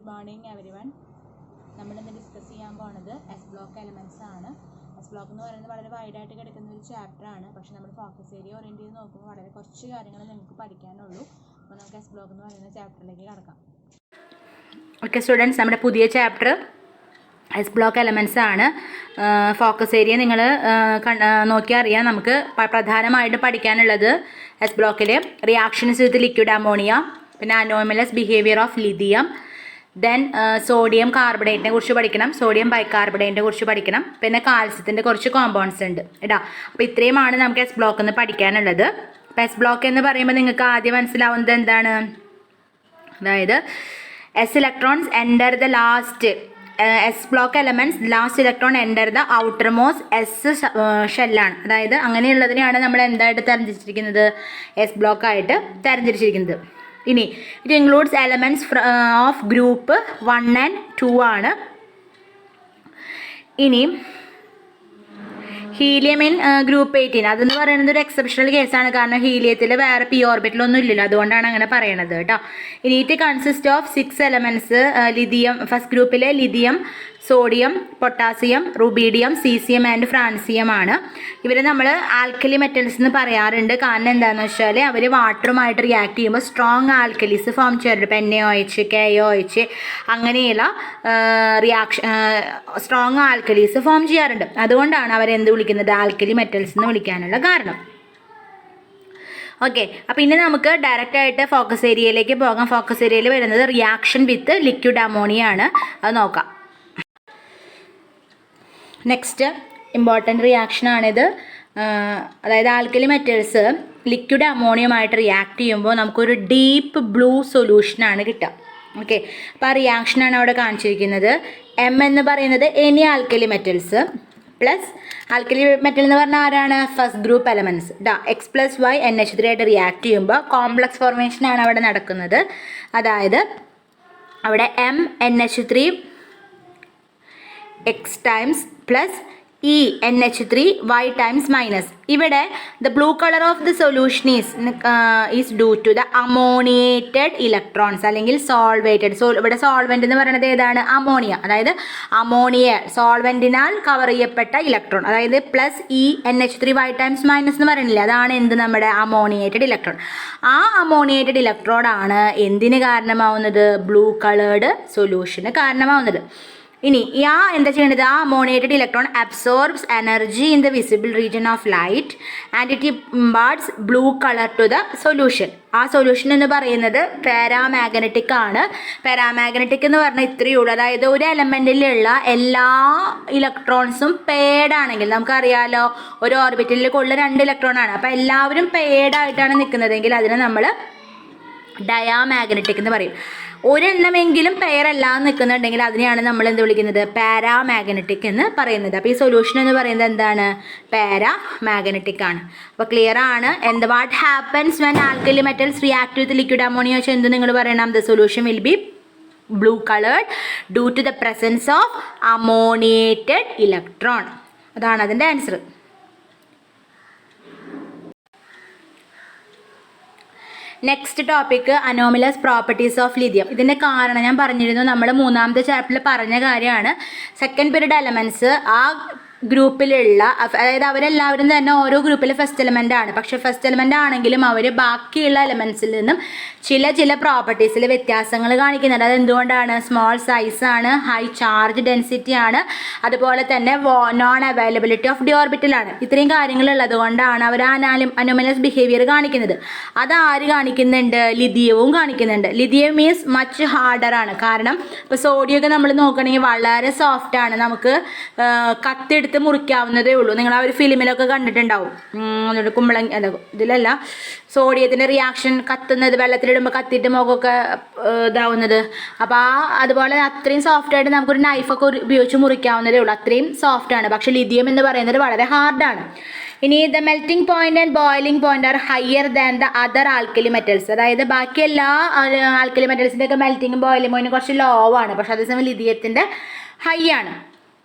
Morning everyone. നമ്മളിന്ന് discuss ചെയ്യാൻ പോകുന്നത് എസ് ബ്ലോക്ക് എലമെൻറ്റ്സ് ആണ്. എസ് ബ്ലോക്ക് എന്ന് പറയുന്നത് വളരെ വൈഡായിട്ട് കിടക്കുന്ന ഒരു ചാപ്റ്ററാണ്. പക്ഷേ നമ്മൾ ഫോക്കസ് ഏരിയ ഓറിയൻറ്റ് ചെയ്ത് നോക്കുമ്പോൾ വളരെ കുറച്ച് കാര്യങ്ങൾ നിങ്ങൾക്ക് പഠിക്കാനുള്ളൂ. അപ്പോൾ നമുക്ക് എസ് ബ്ലോക്ക് എന്ന് പറയുന്ന ചാപ്റ്ററിലേക്ക് കടക്കാം. ഓക്കെ സ്റ്റുഡൻസ്, നമ്മുടെ പുതിയ ചാപ്റ്റർ എസ് ബ്ലോക്ക് എലമെൻറ്റ്സ് ആണ്. ഫോക്കസ് ഏരിയ നിങ്ങൾ നോക്കിയാൽ അറിയാം. നമുക്ക് പ്രധാനമായിട്ടും പഠിക്കാനുള്ളത് എസ് ബ്ലോക്കിലെ റിയാക്ഷൻസ് വിത്ത് ലിക്വിഡ് അമോണിയ, പിന്നെ anomalous behaviour of lithium, then sodium കാർബണേറ്റിനെ കുറിച്ച് പഠിക്കണം, സോഡിയം ബൈകാർബണേറ്റിനെ കുറിച്ച് പഠിക്കണം, പിന്നെ കാൽസ്യത്തിൻ്റെ കുറച്ച് കോമ്പൗണ്ട്സ് ഉണ്ട് കേട്ടോ. അപ്പോൾ ഇത്രയുമാണ് നമുക്ക് എസ് ബ്ലോക്ക് എന്ന് പഠിക്കാനുള്ളത്. അപ്പോൾ എസ് ബ്ലോക്ക് എന്ന് പറയുമ്പോൾ നിങ്ങൾക്ക് ആദ്യം മനസ്സിലാവുന്നത് എന്താണ്? അതായത് S electrons enter the last S block elements last electron enter the outermost S ഷെല്ലാണ്. അതായത് അങ്ങനെയുള്ളതിനെയാണ് നമ്മൾ എന്തായിട്ട് തിരഞ്ഞെടുത്തിരിക്കുന്നത്? എസ് ബ്ലോക്ക് ആയിട്ട് തിരഞ്ഞെടുത്തിരിക്കുന്നത്. ഇനി it includes elements of group 1 and 2 ആണ്. ഇനി ഹീലിയം ഇൻ ഗ്രൂപ്പ് 18 അതെന്ന് പറയുന്നത് ഒരു എക്സെപ്ഷണൽ കേസാണ്. കാരണം ഹീലിയത്തിൽ വേറെ പി ഓർബിറ്റിലൊന്നും ഇല്ലല്ലോ, അതുകൊണ്ടാണ് അങ്ങനെ പറയണത് കേട്ടോ. ഇനി it consist of 6 elements. Lithium first ഗ്രൂപ്പിലെ lithium, sodium, potassium, rubidium, caesium and francium ആണ്. ഇവരെ നമ്മൾ ആൽക്കലി മെറ്റൽസ് എന്ന് പറയാറുണ്ട്. കാരണം എന്താണെന്ന് വെച്ചാൽ അവർ വാട്ടറുമായിട്ട് റിയാക്ട് ചെയ്യുമ്പോൾ സ്ട്രോങ് ആൽക്കലീസ് ഫോം ചെയ്യാറുണ്ട്. ഇപ്പോൾ NaOH, KOH അങ്ങനെയുള്ള സ്ട്രോങ് ആൽക്കലീസ് ഫോം ചെയ്യാറുണ്ട്. അതുകൊണ്ടാണ് അവരെന്ത് വിളിക്കുന്നത്? ആൽക്കലി മെറ്റൽസ് എന്ന് വിളിക്കാനുള്ള കാരണം. ഓക്കെ, അപ്പോൾ ഇനി നമുക്ക് ഡയറക്റ്റ് ആയിട്ട് ഫോക്കസ് ഏരിയയിലേക്ക് പോകാം. ഫോക്കസ് ഏരിയയിൽ വരുന്നത് റിയാക്ഷൻ വിത്ത് ലിക്വിഡ് അമോണിയ ആണ്. അത് നോക്കാം. നെക്സ്റ്റ് ഇമ്പോർട്ടൻ്റ് റിയാക്ഷനാണിത്. അതായത് ആൽക്കലി മെറ്റൽസ് ലിക്വിഡ് അമോണിയമായിട്ട് റിയാക്ട് ചെയ്യുമ്പോൾ നമുക്കൊരു ഡീപ്പ് ബ്ലൂ സൊല്യൂഷനാണ് കിട്ടുക. ഓക്കെ, അപ്പോൾ ആ റിയാക്ഷനാണ് അവിടെ കാണിച്ചിരിക്കുന്നത്. എം എന്ന് പറയുന്നത് any alkali metals plus alkali metal എന്ന് പറഞ്ഞാൽ ആരാണ്? First group elements. X+Y NH3 ആയിട്ട് റിയാക്ട് ചെയ്യുമ്പോൾ കോംപ്ലക്സ് ഫോർമേഷനാണ് അവിടെ നടക്കുന്നത്. അതായത് അവിടെ NH3 X times plus NH3 Y times minus. ഇവിടെ the blue colour of the solution is due to the ammoniated electrons അല്ലെങ്കിൽ സോൾവേറ്റഡ്. ഇവിടെ സോൾവെൻ്റ് എന്ന് പറയുന്നത് ഏതാണ്? അമോണിയ. അതായത് അമോണിയ സോൾവെൻറ്റിനാൽ കവർ ചെയ്യപ്പെട്ട ഇലക്ട്രോൺ, അതായത് plus NH3 Y times minus എന്ന് പറയുന്നില്ല, അതാണ് എന്ത്? നമ്മുടെ അമോണിയേറ്റഡ് ഇലക്ട്രോൺ. ആ അമോണിയേറ്റഡ് ഇലക്ട്രോൺ ആണ് എന്തിന് കാരണമാവുന്നത്? Blue coloured സൊല്യൂഷന് കാരണമാവുന്നത്. ഇനി എന്താ ചെയ്യേണ്ടത്? ആ ammoniated electron absorbs energy in the visible region of light and it imparts blue colour to the solution. ആ സൊല്യൂഷൻ എന്ന് പറയുന്നത് പാരാമാഗ്നറ്റിക് ആണ്. പാരാമാഗ്നറ്റിക് എന്ന് പറഞ്ഞാൽ ഇത്രയേ ഉള്ളൂ. അതായത് ഒരു എലമെൻറ്റിലുള്ള എല്ലാ ഇലക്ട്രോൺസും പെയ്ഡ് ആണെങ്കിൽ, നമുക്കറിയാലോ ഒരു ഓർബിറ്റലിൽ കൂടുതൽ 2 ഇലക്ട്രോൺ ആണ്. അപ്പോൾ എല്ലാവരും പെയ്ഡ് ആയിട്ടാണ് നിൽക്കുന്നതെങ്കിൽ അതിനെ നമ്മൾ ഡയാമാഗ്നറ്റിക് എന്ന് പറയും. ഒരെണ്ണമെങ്കിലും പെയറല്ലാതെ നിൽക്കുന്നുണ്ടെങ്കിൽ അതിനെയാണ് നമ്മൾ എന്ത് വിളിക്കുന്നത്? പാരാമാഗ്നറ്റിക് എന്ന് പറയുന്നത്. അപ്പോൾ ഈ സൊല്യൂഷൻ എന്ന് പറയുന്നത് എന്താണ്? പാരാമാഗ്നറ്റിക് ആണ്. അപ്പോൾ ക്ലിയർ ആണ്. What happens when alkali metals react with liquid ammonia വെച്ചാൽ എന്ത് നിങ്ങൾ പറയണം? The solution will be blue coloured due to the presence of ammoniated electron. അതാണ് അതിൻ്റെ answer. Next topic anomalous properties of lithium. ഇതിൻ്റെ കാരണം ഞാൻ പറഞ്ഞിരുന്നു, നമ്മൾ 3ാമത്തെ ചാപ്റ്ററിൽ പറഞ്ഞ കാര്യമാണ്. സെക്കൻഡ് പീരീഡ് എലമെൻറ്റ്സ് ആ ഗ്രൂപ്പിലുള്ള, അതായത് അവരെല്ലാവരും തന്നെ ഓരോ ഗ്രൂപ്പിൽ ഫസ്റ്റ് എലമെൻ്റ് ആണ്. പക്ഷേ ഫസ്റ്റ് എലമെൻ്റ് ആണെങ്കിലും അവർ ബാക്കിയുള്ള എലമെൻറ്റ്സിൽ നിന്നും ചില പ്രോപ്പർട്ടീസിൽ വ്യത്യാസങ്ങൾ കാണിക്കുന്നുണ്ട്. അതെന്തുകൊണ്ടാണ്? സ്മോൾ സൈസാണ്, ഹൈ ചാർജ് ഡെൻസിറ്റി ആണ്, അതുപോലെ തന്നെ നോൺ അവൈലബിലിറ്റി ഓഫ് ഡി ഓർബിറ്റലാണ്. ഇത്രയും കാര്യങ്ങളുള്ളത് കൊണ്ടാണ് അവർ അനോമലസ് ബിഹേവിയർ കാണിക്കുന്നത്. അത് ആര് കാണിക്കുന്നുണ്ട്? ലിഥിയവും കാണിക്കുന്നുണ്ട്. ലിഥിയം മീൻസ് മച്ച് ഹാർഡർ ആണ്. കാരണം ഇപ്പോൾ സോഡിയമൊക്കെ നമ്മൾ നോക്കുകയാണെങ്കിൽ വളരെ സോഫ്റ്റ് ആണ്, നമുക്ക് കത്തെടുത്ത് മുറിക്കാവുന്നതേ ഉള്ളൂ. നിങ്ങൾ ആ ഒരു ഫിലിമിലൊക്കെ കണ്ടിട്ടുണ്ടാവും. കുമ്പളങ്ങ ഇതിലല്ല, സോഡിയത്തിൻ്റെ റിയാക്ഷൻ കത്തുന്നത്, വെള്ളത്തിലിടുമ്പോൾ കത്തിയിട്ട് മുഖമൊക്കെ ഇതാവുന്നത്. അപ്പോൾ അതുപോലെ അത്രയും സോഫ്റ്റായിട്ട് നമുക്കൊരു നൈഫൊക്കെ ഉപയോഗിച്ച് മുറിക്കാവുന്നതേ ഉള്ളൂ, അത്രയും സോഫ്റ്റാണ്. പക്ഷേ ലിഥിയം എന്ന് പറയുന്നത് വളരെ ഹാർഡാണ്. ഇനി the melting point and boiling point are higher than the other alkali metals. അതായത് ബാക്കി എല്ലാ ആൽക്കലി മെറ്റൽസിൻ്റെ ഒക്കെ മെൽറ്റിംഗും ബോയിലിംഗ് പോയിന്റും കുറച്ച് ലോ ആണ്, പക്ഷേ അതേസമയം ലിഥിയത്തിൻ്റെ ഹൈ ആണ്.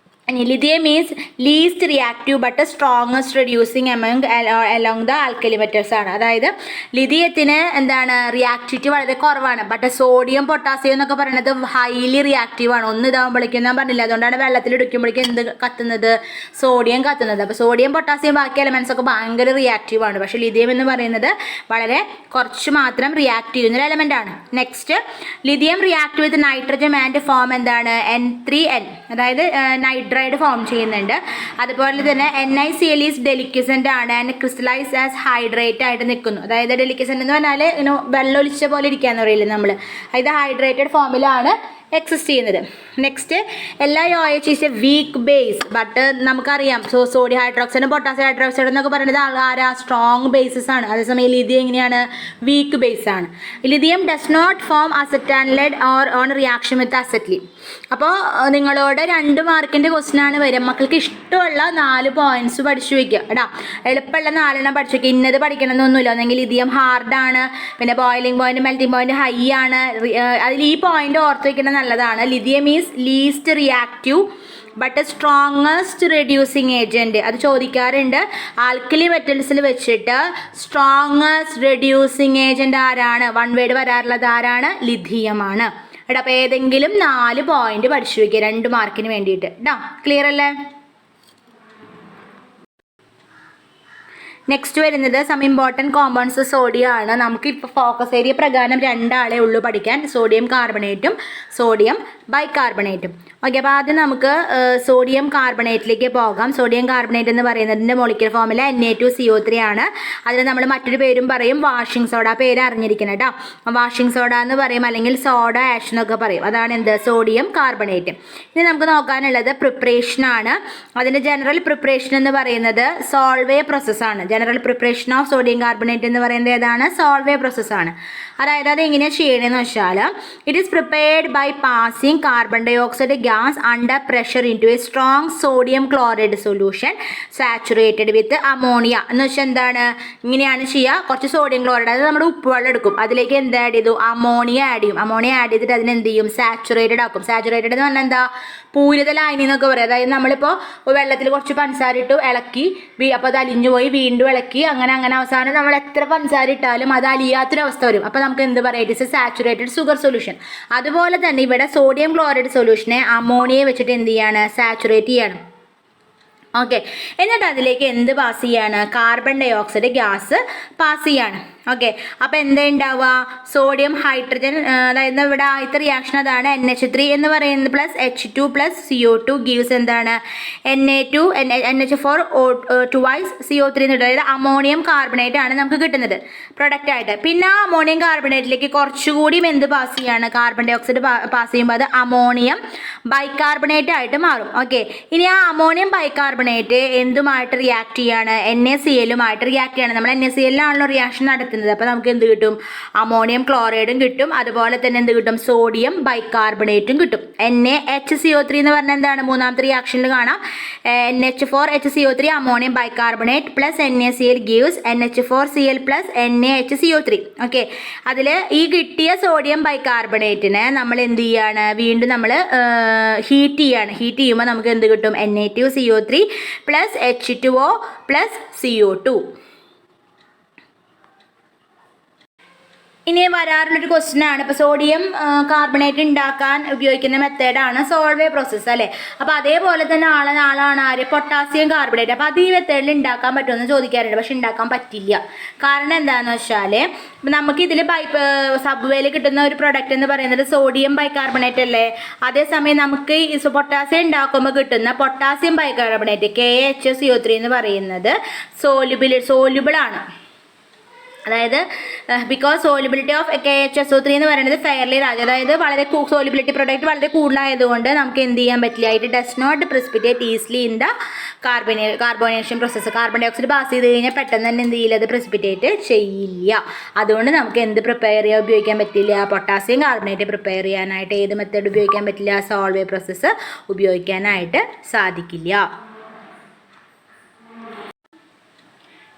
lithium is least reactive but strongest reducing along the alkali metals ആണ്. അതായത് ലിഥിയത്തിന് എന്താണ് റിയാക്ടിവിറ്റി വളരെ കുറവാണ്. ബട്ട് സോഡിയം പൊട്ടാസ്യം എന്നൊക്കെ പറയുന്നത് ഹൈലി റിയാക്റ്റീവ് ആണ്. ഒന്ന് ഇതാകുമ്പോഴേക്കും ഞാൻ പറഞ്ഞില്ല, അതുകൊണ്ടാണ് വെള്ളത്തിൽ ഇടിക്കുമ്പോഴേക്കും എന്ത് കത്തുന്നത്, സോഡിയം കത്തുന്നത്. അപ്പോൾ സോഡിയം പൊട്ടാസ്യം ബാക്കി എലമെൻസ് ഒക്കെ ഭയങ്കര റിയാക്റ്റീവ് ആണ്. പക്ഷേ ലിഥിയം എന്ന് പറയുന്നത് വളരെ കുറച്ച് മാത്രം റിയാക്ട് ചെയ്യുന്നൊരു എലമെൻ്റ് ആണ്. Next, lithium react with nitrogen and form എന്താണ് N3N, അതായത് നൈട്രൈഡ് ഫോം ചെയ്യുന്നുണ്ട്. അതുപോലെ തന്നെ NiCl ഈസ് ഡെലിക്വിസൻ്റ് ആണ് ആൻഡ് ക്രിസ്റ്റലൈസ് ആസ് ഹൈഡ്രേറ്റ് ആയിട്ട് നിൽക്കുന്നു. അതായത് ഡെലിക്വിസൻ്റ് എന്ന് പറഞ്ഞാൽ ഇങ്ങനെ വെള്ളം ഒലിച്ച പോലെ ഇരിക്കാന്ന് പറയില്ലേ നമ്മൾ, അതായത് ഹൈഡ്രേറ്റഡ് ഫോമിലാണ് എക്സിസ്റ്റ് ചെയ്യുന്നത്. നെക്സ്റ്റ്, എല്ലാ OH is a weak base. But നമുക്കറിയാം സോഡിയം ഹൈഡ്രോക്സൈഡും പൊട്ടാസ്യം ഹൈഡ്രോക്സൈഡ് എന്നൊക്കെ പറയുന്നത് ആരാ സ്ട്രോങ് ബേസസ് ആണ്. അതേസമയം ലിഥിയം എങ്ങനെയാണ്, വീക്ക് ബേസ് ആണ്. Lithium does not form acetanilide or on reaction with acetylene. അപ്പോൾ നിങ്ങളോട് 2 മാർക്കിൻ്റെ ക്വസ്റ്റ്യൻ ആണ് വരിക. മക്കൾക്ക് ഇഷ്ടമുള്ള 4 പോയിന്റ്സ് പഠിച്ചു വയ്ക്കുക കേട്ടോ. എളുപ്പമുള്ള 4 പഠിച്ചു വയ്ക്കുക. ഇന്നത് പഠിക്കണമെന്നൊന്നുമില്ല. ഒന്നെങ്കിൽ ലിഥിയം ഹാർഡാണ്, പിന്നെ boiling point melting point high ആണ്. അതിൽ ഈ പോയിന്റ് ഓർത്ത് വയ്ക്കുന്നത് നല്ലതാണ്. Lithium is least reactive but strongest reducing agent. അത് ചോദിക്കാറുണ്ട്. ആൽക്കലി മെറ്റൽസിൽ വെച്ചിട്ട് സ്ട്രോങ്ങസ്റ്റ് റെഡ്യൂസിങ് ഏജൻറ്റ് ആരാണ്? 1 വേർഡ് വരാറുള്ളത് ആരാണ്? ലിഥിയമാണ് കേട്ടോ. അപ്പോൾ ഏതെങ്കിലും 4 പോയിന്റ് പഠിച്ചു വയ്ക്കുക 2 മാർക്കിന് വേണ്ടിയിട്ട് കേട്ടോ. ക്ലിയർ അല്ലേ? നെക്സ്റ്റ് വരുന്നത് സം ഇമ്പോർട്ടൻറ്റ് കോമ്പൗണ്ട്സ് സോഡിയം ആണ്. നമുക്ക് ഇപ്പോൾ ഫോക്കസ് ഏരിയ പ്രകാരം 2 ആളേ ഉള്ളൂ പഠിക്കാൻ, സോഡിയം കാർബണേറ്റും സോഡിയം ബൈകാർബണേറ്റും. ഓക്കെ, അപ്പോൾ ആദ്യം നമുക്ക് സോഡിയം കാർബണേറ്റിലേക്ക് പോകാം. സോഡിയം കാർബണേറ്റ് എന്ന് പറയുന്നതിൻ്റെ മോളിക്യുലർ ഫോർമുല Na2CO3 ആണ്. അതിന് നമ്മൾ മറ്റൊരു പേരും പറയും വാഷിംഗ് സോഡ. പേര് അറിഞ്ഞിരിക്കണം കേട്ടോ. വാഷിംഗ് സോഡ എന്ന് പറയും, അല്ലെങ്കിൽ സോഡ ആഷ് എന്നൊക്കെ പറയും. അതാണ് എന്ത്, സോഡിയം കാർബണേറ്റ്. ഇനി നമുക്ക് നോക്കാനുള്ളത് പ്രിപ്പറേഷനാണ്. അതിൻ്റെ ജനറൽ പ്രിപ്പറേഷൻ എന്ന് പറയുന്നത് സോൾവേ പ്രോസസ്സാണ്. General preparation of sodium carbonate എന്ന് പറയുന്നത് ഏതാണ്? സോൾവേ പ്രോസസ്സാണ്. അതായത് അത് എങ്ങനെയാണ് ചെയ്യണമെന്ന് വെച്ചാൽ, it is prepared by passing carbon dioxide gas under pressure into a strong sodium chloride solution saturated with ammonia. എന്ന് വെച്ചാൽ എന്താണ്, ഇങ്ങനെയാണ് ചെയ്യുക. കുറച്ച് സോഡിയം ക്ലോറൈഡ്, അതായത് നമ്മുടെ ഉപ്പുവെള്ളം എടുക്കും, അതിലേക്ക് എന്ത് ആഡ് ചെയ്തു, അമോണിയ ആഡ് ചെയ്യും. അമോണിയ ആഡ് ചെയ്തിട്ട് അതിനെന്ത് ചെയ്യും, സാച്ചുറേറ്റഡ് ആക്കും. സാച്ചുറേറ്റഡ് എന്ന് പറഞ്ഞാൽ എന്താ, പൂരിത ലായനി എന്നൊക്കെ പറയും. അതായത് നമ്മളിപ്പോൾ വെള്ളത്തിൽ കുറച്ച് പഞ്ചസാര ഇട്ടു ഇളക്കി, അപ്പോൾ അത് അലിഞ്ഞു പോയി, വീണ്ടും ഇളക്കി, അങ്ങനെ അവസാനം നമ്മൾ എത്ര പഞ്ചസാര ഇട്ടാലും അത് അലിയാത്തൊരവസ്ഥ വരും. അപ്പോൾ നമുക്ക് എന്ത് പറയാം, it is A saturated sugar solution. അതുപോലെ തന്നെ ഇവിടെ സോഡിയം ക്ലോറൈഡ് സൊല്യൂഷനെ അമോണിയ വെച്ചിട്ട് എന്ത് ചെയ്യാണ്, സാച്ചുറേറ്റ് ചെയ്യാണ്. ഓക്കെ, എന്നിട്ട് അതിലേക്ക് എന്ത് പാസ് ചെയ്യാണ്, carbon dioxide gas pass ചെയ്യാണ്. ഓക്കെ, അപ്പോൾ എന്താ ഉണ്ടാവുക, സോഡിയം ഹൈഡ്രജൻ, അതായത് ഇവിടെ ആദ്യത്തെ റിയാക്ഷൻ അതാണ് NH3 എന്ന് പറയുന്നത് plus H2 plus CO2 gives എന്താണ് Na2 NH4 2 CO3 എന്ന്. അതായത് അമോണിയം കാർബണേറ്റ് ആണ് നമുക്ക് കിട്ടുന്നത് പ്രൊഡക്റ്റ് ആയിട്ട്. പിന്നെ ആ അമോണിയം കാർബണേറ്റിലേക്ക് കുറച്ചുകൂടി എന്ത് പാസ് ചെയ്യാണ്, കാർബൺ ഡൈ ഓക്സൈഡ് പാസ് ചെയ്യുമ്പോൾ അത് അമോണിയം ബൈകാർബണേറ്റ് ആയിട്ട് മാറും. ഓക്കെ, ഇനി ആ അമോണിയം ബൈകാർബണേറ്റ് എന്തുമായിട്ട് റിയാക്ട് ചെയ്യാണ്, NaCl-ഉമായിട്ട് റിയാക്ട് ചെയ്യാണ്. നമ്മൾ NaCl-ലാണല്ലോ റിയാക്ഷൻ നടത്തുന്നത്. അപ്പോൾ നമുക്ക് എന്ത് കിട്ടും, അമോണിയം ക്ലോറൈഡും കിട്ടും, അതുപോലെ തന്നെ എന്ത് കിട്ടും, സോഡിയം ബൈകാർബണേറ്റും കിട്ടും. NaHCO3 എന്ന് പറഞ്ഞാൽ എന്താണ്, മൂന്നാമത്തെ റിയാക്ഷനിൽ കാണാം NH4HCO3 ammonium bicarbonate plus NaCl gives NH4Cl plus NaHCO3. Okay, അതിൽ ഈ കിട്ടിയ സോഡിയം ബൈകാർബണേറ്റിനെ നമ്മൾ എന്ത് ചെയ്യാണ്, വീണ്ടും നമ്മൾ ഹീറ്റ് ചെയ്യാണ്. ഹീറ്റ് ചെയ്യുമ്പോൾ നമുക്ക് എന്ത് കിട്ടും, Na2CO3 plus H2O plus CO2. ഇനി വരാറുള്ളൊരു ക്വസ്റ്റ്യൻ ആണ്. ഇപ്പോൾ സോഡിയം കാർബണേറ്റ് ഉണ്ടാക്കാൻ ഉപയോഗിക്കുന്ന മെത്തേഡാണ് സോൾവേ പ്രോസസ്സ് അല്ലേ. അപ്പോൾ അതേപോലെ തന്നെ ആളാണ് ആര്, പൊട്ടാസ്യം കാർബണേറ്റ്. അപ്പോൾ അത് ഈ മെത്തേഡിൽ ഉണ്ടാക്കാൻ പറ്റുമെന്ന് ചോദിക്കാറുണ്ട്. പക്ഷെ ഉണ്ടാക്കാൻ പറ്റില്ല. കാരണം എന്താണെന്ന് വെച്ചാൽ നമുക്കിതിൽ സബ്വേയിൽ കിട്ടുന്ന ഒരു പ്രൊഡക്റ്റ് എന്ന് പറയുന്നത് സോഡിയം ബൈകാർബണേറ്റ് അല്ലേ. അതേസമയം നമുക്ക് ഈ പൊട്ടാസ്യം ഉണ്ടാക്കുമ്പോൾ കിട്ടുന്ന പൊട്ടാസ്യം ബൈകാർബണേറ്റ് KHCO3 എന്ന് പറയുന്നത് സോല്യുബിൾ ആണ്. അതായത് ബിക്കോസ് സോലിബിലിറ്റി ഓഫ് KHSO3 എന്ന് പറയുന്നത് ഫെയർലി ലാർജ്, അതായത് വളരെ സോലിബിലിറ്റി പ്രൊഡക്റ്റ് വളരെ കൂടുതലായതുകൊണ്ട് നമുക്ക് എന്ത് ചെയ്യാൻ പറ്റില്ല, it does not precipitate easily in the carbonation process. Carbon dioxide pass ചെയ്ത് കഴിഞ്ഞാൽ പെട്ടെന്ന് തന്നെ എന്ത് ചെയ്യില്ല, അത് പ്രിസിപ്പിറ്റേറ്റ് ചെയ്യില്ല. അതുകൊണ്ട് നമുക്ക് എന്ത് പ്രിപ്പയർ ചെയ്യാൻ ഉപയോഗിക്കാൻ പറ്റില്ല, പൊട്ടാസ്യം കാർബണേറ്റ് പ്രിപ്പയർ ചെയ്യാനായിട്ട് ഏത് മെത്തേഡ് ഉപയോഗിക്കാൻ പറ്റില്ല, സോൾവേ പ്രോസസ്സ് ഉപയോഗിക്കാനായിട്ട് സാധിക്കില്ല.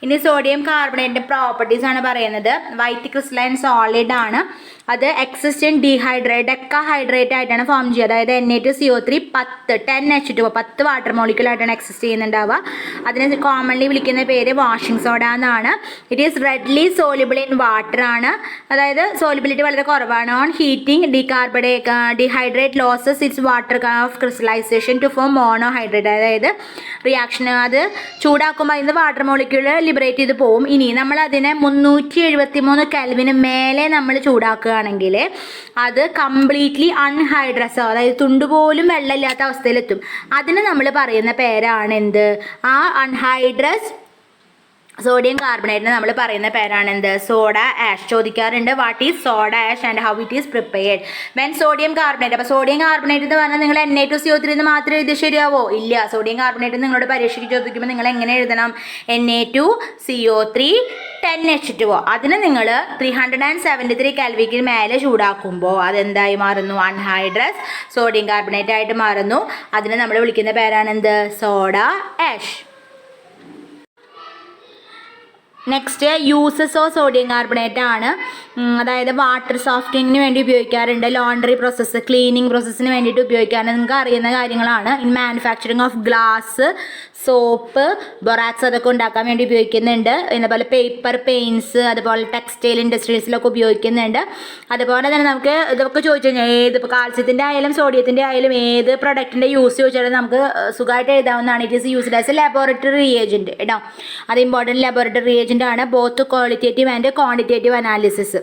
ഇനി സോഡിയം കാർബണേറ്റിൻ്റെ പ്രോപ്പർട്ടീസ് ആണ് പറയുന്നത്. വൈറ്റ് ക്രിസ്റ്റലൈൻ സോളിഡ് ആണ്. അത് എക്സിസ്റ്റൻറ്റ് ഡീഹൈഡ്രേറ്റ് ഡെക്കാഹൈഡ്രേറ്റ് ആയിട്ടാണ് ഫോം ചെയ്യുക. അതായത് Na2CO3 10H2O 10 വാട്ടർ മോളിക്യൂളായിട്ടാണ് എക്സിസ്റ്റ് ചെയ്യുന്നുണ്ടാവുക. അതിനെ കോമൺലി വിളിക്കുന്ന പേര് വാഷിംഗ് സോഡ എന്നാണ്. It is readily soluble in water ആണ്. അതായത് സോളിബിലിറ്റി വളരെ കുറവാണ്. On heating dehydrate loses its water of crystallisation to form monohydrate. അതായത് റിയാക്ഷൻ അത് ചൂടാക്കുമ്പോൾ അതിന് വാട്ടർ മോളിക്യൂൾ ലിബറേറ്റ് ചെയ്ത് പോവും. ഇനി നമ്മൾ അതിനെ 373 കെൽവിന് മേലെ നമ്മൾ ചൂടാക്കുകയാണെങ്കിൽ അത് കംപ്ലീറ്റ്ലി അൺഹൈഡ്രസ്, അതായത് തുണ്ടുപോലും വെള്ളമില്ലാത്ത അവസ്ഥയിലെത്തും. അതിന് നമ്മൾ പറയുന്ന പേരാണ് എന്ത്? ആ അൺഹൈഡ്രസ് സോഡിയം കാർബണേറ്റിന് നമ്മൾ പറയുന്ന പേരാണ് എന്ത്? Soda ash. ചോദിക്കാറുണ്ട് what is soda ash and how it is prepared when sodium carbonate. അപ്പോൾ സോഡിയം കാർബണേറ്റ് എന്ന് പറഞ്ഞാൽ നിങ്ങൾ Na2CO3 എന്ന് മാത്രം എഴുതി ശരിയാവോ? ഇല്ല. സോഡിയം കാർബണേറ്റ് നിങ്ങളോട് പരീക്ഷയ്ക്ക് ചോദിക്കുമ്പോൾ നിങ്ങൾ എങ്ങനെ എഴുതണം? Na2CO3 10H2O. അതിന് നിങ്ങൾ 373 കെൽവിക്ക് മേലെ ചൂടാക്കുമ്പോൾ അതെന്തായി മാറുന്നു? അൺഹൈഡ്രസ് സോഡിയം കാർബണേറ്റ് ആയിട്ട് മാറുന്നു. അതിന് നമ്മൾ വിളിക്കുന്ന പേരാണ് എന്ത്? Soda ash. Next uses of sodium carbonate ആണ്. അതായത് വാട്ടർ സോഫ്റ്റിങ്ങിന് വേണ്ടി ഉപയോഗിക്കാറുണ്ട്. ലോണ്ടറി പ്രോസസ്സ്, ക്ലീനിങ് പ്രോസസ്സിന് വേണ്ടിയിട്ട് ഉപയോഗിക്കാറുണ്ട്. നിങ്ങൾക്ക് അറിയുന്ന കാര്യങ്ങളാണ്. In manufacturing of glass, soap, borax അതൊക്കെ ഉണ്ടാക്കാൻ വേണ്ടി ഉപയോഗിക്കുന്നുണ്ട്. അതുപോലെ പേപ്പർ, പെയിൻറ്റ്സ്, അതുപോലെ ടെക്സ്റ്റൈൽ ഇൻഡസ്ട്രീസിലൊക്കെ ഉപയോഗിക്കുന്നുണ്ട്. അതുപോലെ തന്നെ നമുക്ക് ഇതൊക്കെ ചോദിച്ചു കഴിഞ്ഞാൽ ഏത് ഇപ്പോൾ കാൽസ്യത്തിൻ്റെ ആയാലും സോഡിയത്തിൻ്റെ ആയാലും ഏത് പ്രൊഡക്റ്റിൻ്റെ യൂസ് ചോദിച്ചാലും നമുക്ക് സുഖമായിട്ട് എഴുതാവുന്നതാണ്. It is used as A laboratory reagent. ഇടാം, അത് ഇമ്പോർട്ടൻറ്റ് ലബോറട്ടറി റിയേജൻറ്റ് ആണ്. Both qualitative and quantitative analysis.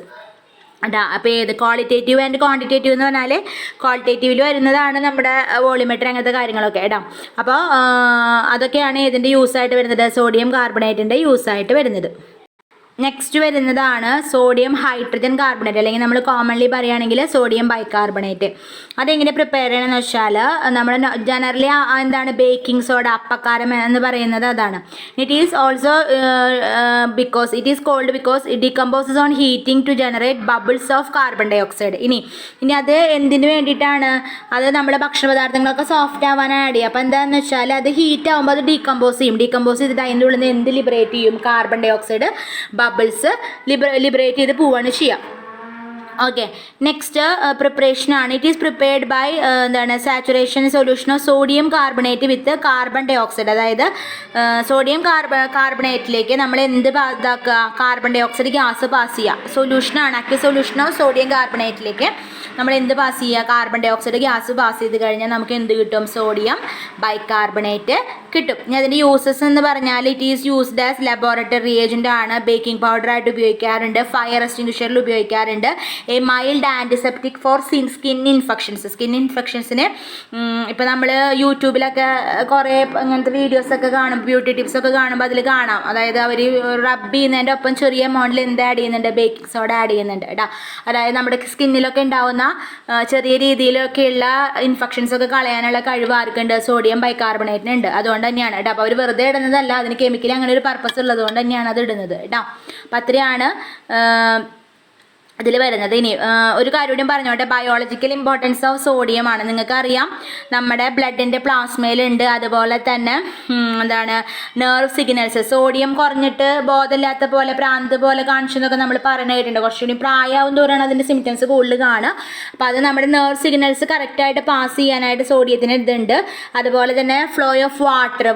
അതാ അപ്പോൾ ഏത് ക്വാളിറ്റേറ്റീവ് ആൻഡ് ക്വാണ്ടിറ്റേറ്റീവ് എന്ന് പറഞ്ഞാൽ ക്വാളിറ്റേറ്റീവിൽ വരുന്നതാണ് നമ്മുടെ വോളിമെട്രി അങ്ങനത്തെ കാര്യങ്ങളൊക്കെ. ഇടാം, അപ്പോൾ അതൊക്കെയാണ് ഇതിൻ്റെ യൂസായിട്ട് വരുന്നത്, സോഡിയം കാർബണേറ്റിൻ്റെ യൂസായിട്ട് വരുന്നത്. നെക്സ്റ്റ് വരുന്നതാണ് സോഡിയം ഹൈഡ്രജൻ കാർബണേറ്റ്, അല്ലെങ്കിൽ നമ്മൾ കോമൺലി പറയുകയാണെങ്കിൽ സോഡിയം ബൈകാർബണേറ്റ്. അതെങ്ങനെ പ്രിപ്പയർ ചെയ്യണമെന്ന് വെച്ചാൽ നമ്മൾ ജനറലി എന്താണ് ബേക്കിംഗ് സോഡ, അപ്പക്കാരം എന്ന് പറയുന്നത് അതാണ്. It is also because it is called because it decomposes on heating to generate bubbles of carbon dioxide. ഇനി അത് എന്തിനു വേണ്ടിയിട്ടാണ്? അത് നമ്മുടെ ഭക്ഷണപദാർത്ഥങ്ങളൊക്കെ സോഫ്റ്റ് ആവാൻ ആഡ് ചെയ്യുക. അപ്പോൾ എന്താണെന്ന് വെച്ചാൽ അത് ഹീറ്റ് ആകുമ്പോൾ അത് ഡീകമ്പോസ് ചെയ്യും. ഡീകമ്പോസ് ചെയ്തിട്ട് അതിൻ്റെ ഉള്ളിൽ നിന്ന് എന്ത് ലിബറേറ്റ് ചെയ്യും? Carbon dioxide bubbles liberate ചെയ്ത് പോവാണ് ചെയ്യുക. ഓക്കെ, നെക്സ്റ്റ് പ്രിപ്പറേഷൻ ആണ്. ഇറ്റ് ഈസ് പ്രിപ്പയർഡ് ബൈ എന്താണ് saturation solution of sodium carbonate with carbon dioxide. അതായത് സോഡിയം കാർബണേറ്റിലേക്ക് നമ്മൾ എന്ത് ഇതാക്കുക? Carbon dioxide gas pass ചെയ്യുക. സൊല്യൂഷനാണ് അക്വ സൊല്യൂഷൻ ഓഫ് സോഡിയം കാർബണേറ്റിലേക്ക് നമ്മൾ എന്ത് പാസ് ചെയ്യുക? Carbon dioxide gas pass ചെയ്ത് കഴിഞ്ഞാൽ നമുക്ക് എന്ത് കിട്ടും? സോഡിയം ബൈകാർബണേറ്റ് കിട്ടും. ഇനി അതിൻ്റെ യൂസസ് എന്ന് പറഞ്ഞാൽ it is used as laboratory reagent ആണ്. ബേക്കിംഗ് പൗഡറായിട്ട് ഉപയോഗിക്കാറുണ്ട്. ഫയർ എക്സ്റ്റിങ്ക്വിഷറിൽ ഉപയോഗിക്കാറുണ്ട്. A mild antiseptic for skin infections. Skin ഇൻഫെക്ഷൻസിന് ഇപ്പോൾ നമ്മൾ യൂട്യൂബിലൊക്കെ കുറേ അങ്ങനത്തെ വീഡിയോസൊക്കെ കാണും, ബ്യൂട്ടി ടിപ്സൊക്കെ കാണുമ്പോൾ അതിൽ കാണാം. അതായത് അവർ റബ്ബ് ചെയ്യുന്നതിൻ്റെ ഒപ്പം ചെറിയ എമൗണ്ടിൽ എന്ത് ആഡ് ചെയ്യുന്നുണ്ട്? ബേക്കിംഗ് സോഡ ആഡ് ചെയ്യുന്നുണ്ട് കേട്ടോ. അതായത് നമ്മുടെ സ്കിന്നിലൊക്കെ ഉണ്ടാവുന്ന ചെറിയ രീതിയിലൊക്കെയുള്ള ഇൻഫെക്ഷൻസൊക്കെ കളയാനുള്ള കഴിവ് ആർക്കുണ്ട്? സോഡിയം ബൈകാർബണേറ്റിനുണ്ട്. അതുകൊണ്ട് തന്നെയാണ് കേട്ടോ. അപ്പോൾ അവർ വെറുതെ ഇടുന്നതല്ല, അതിന് കെമിക്കലി അങ്ങനെ ഒരു പർപ്പസ് ഉള്ളത് കൊണ്ട് തന്നെയാണ് അത് ഇടുന്നത് കേട്ടോ. അപ്പം അത്രയാണ് അതിൽ വരുന്നത്. ഇനി ഒരു കാര്യം കൂടി പറഞ്ഞോട്ടെ, ബയോളജിക്കൽ ഇമ്പോർട്ടൻസ് ഓഫ് സോഡിയം ആണ്. നിങ്ങൾക്കറിയാം നമ്മുടെ ബ്ലഡിൻ്റെ പ്ലാസ്മയിലുണ്ട്. അതുപോലെ തന്നെ എന്താണ് നെർവ് സിഗ്നൽസ്, സോഡിയം കുറഞ്ഞിട്ട് ബോധമില്ലാത്ത പോലെ ഭ്രാന്ത് പോലെ കാണിച്ചെന്നൊക്കെ നമ്മൾ പറഞ്ഞു കേട്ടിട്ടുണ്ട്. കുറച്ചുകൂടി പ്രായമാവും തോറാണ് അതിൻ്റെ സിംറ്റംസ് കൂടുതൽ കാണുക. അപ്പോൾ അത് നമ്മുടെ നെർവ് സിഗ്നൽസ് കറക്റ്റായിട്ട് പാസ് ചെയ്യാനായിട്ട് സോഡിയത്തിന് ഇതുണ്ട്. അതുപോലെ തന്നെ ഫ്ലോ ഓഫ്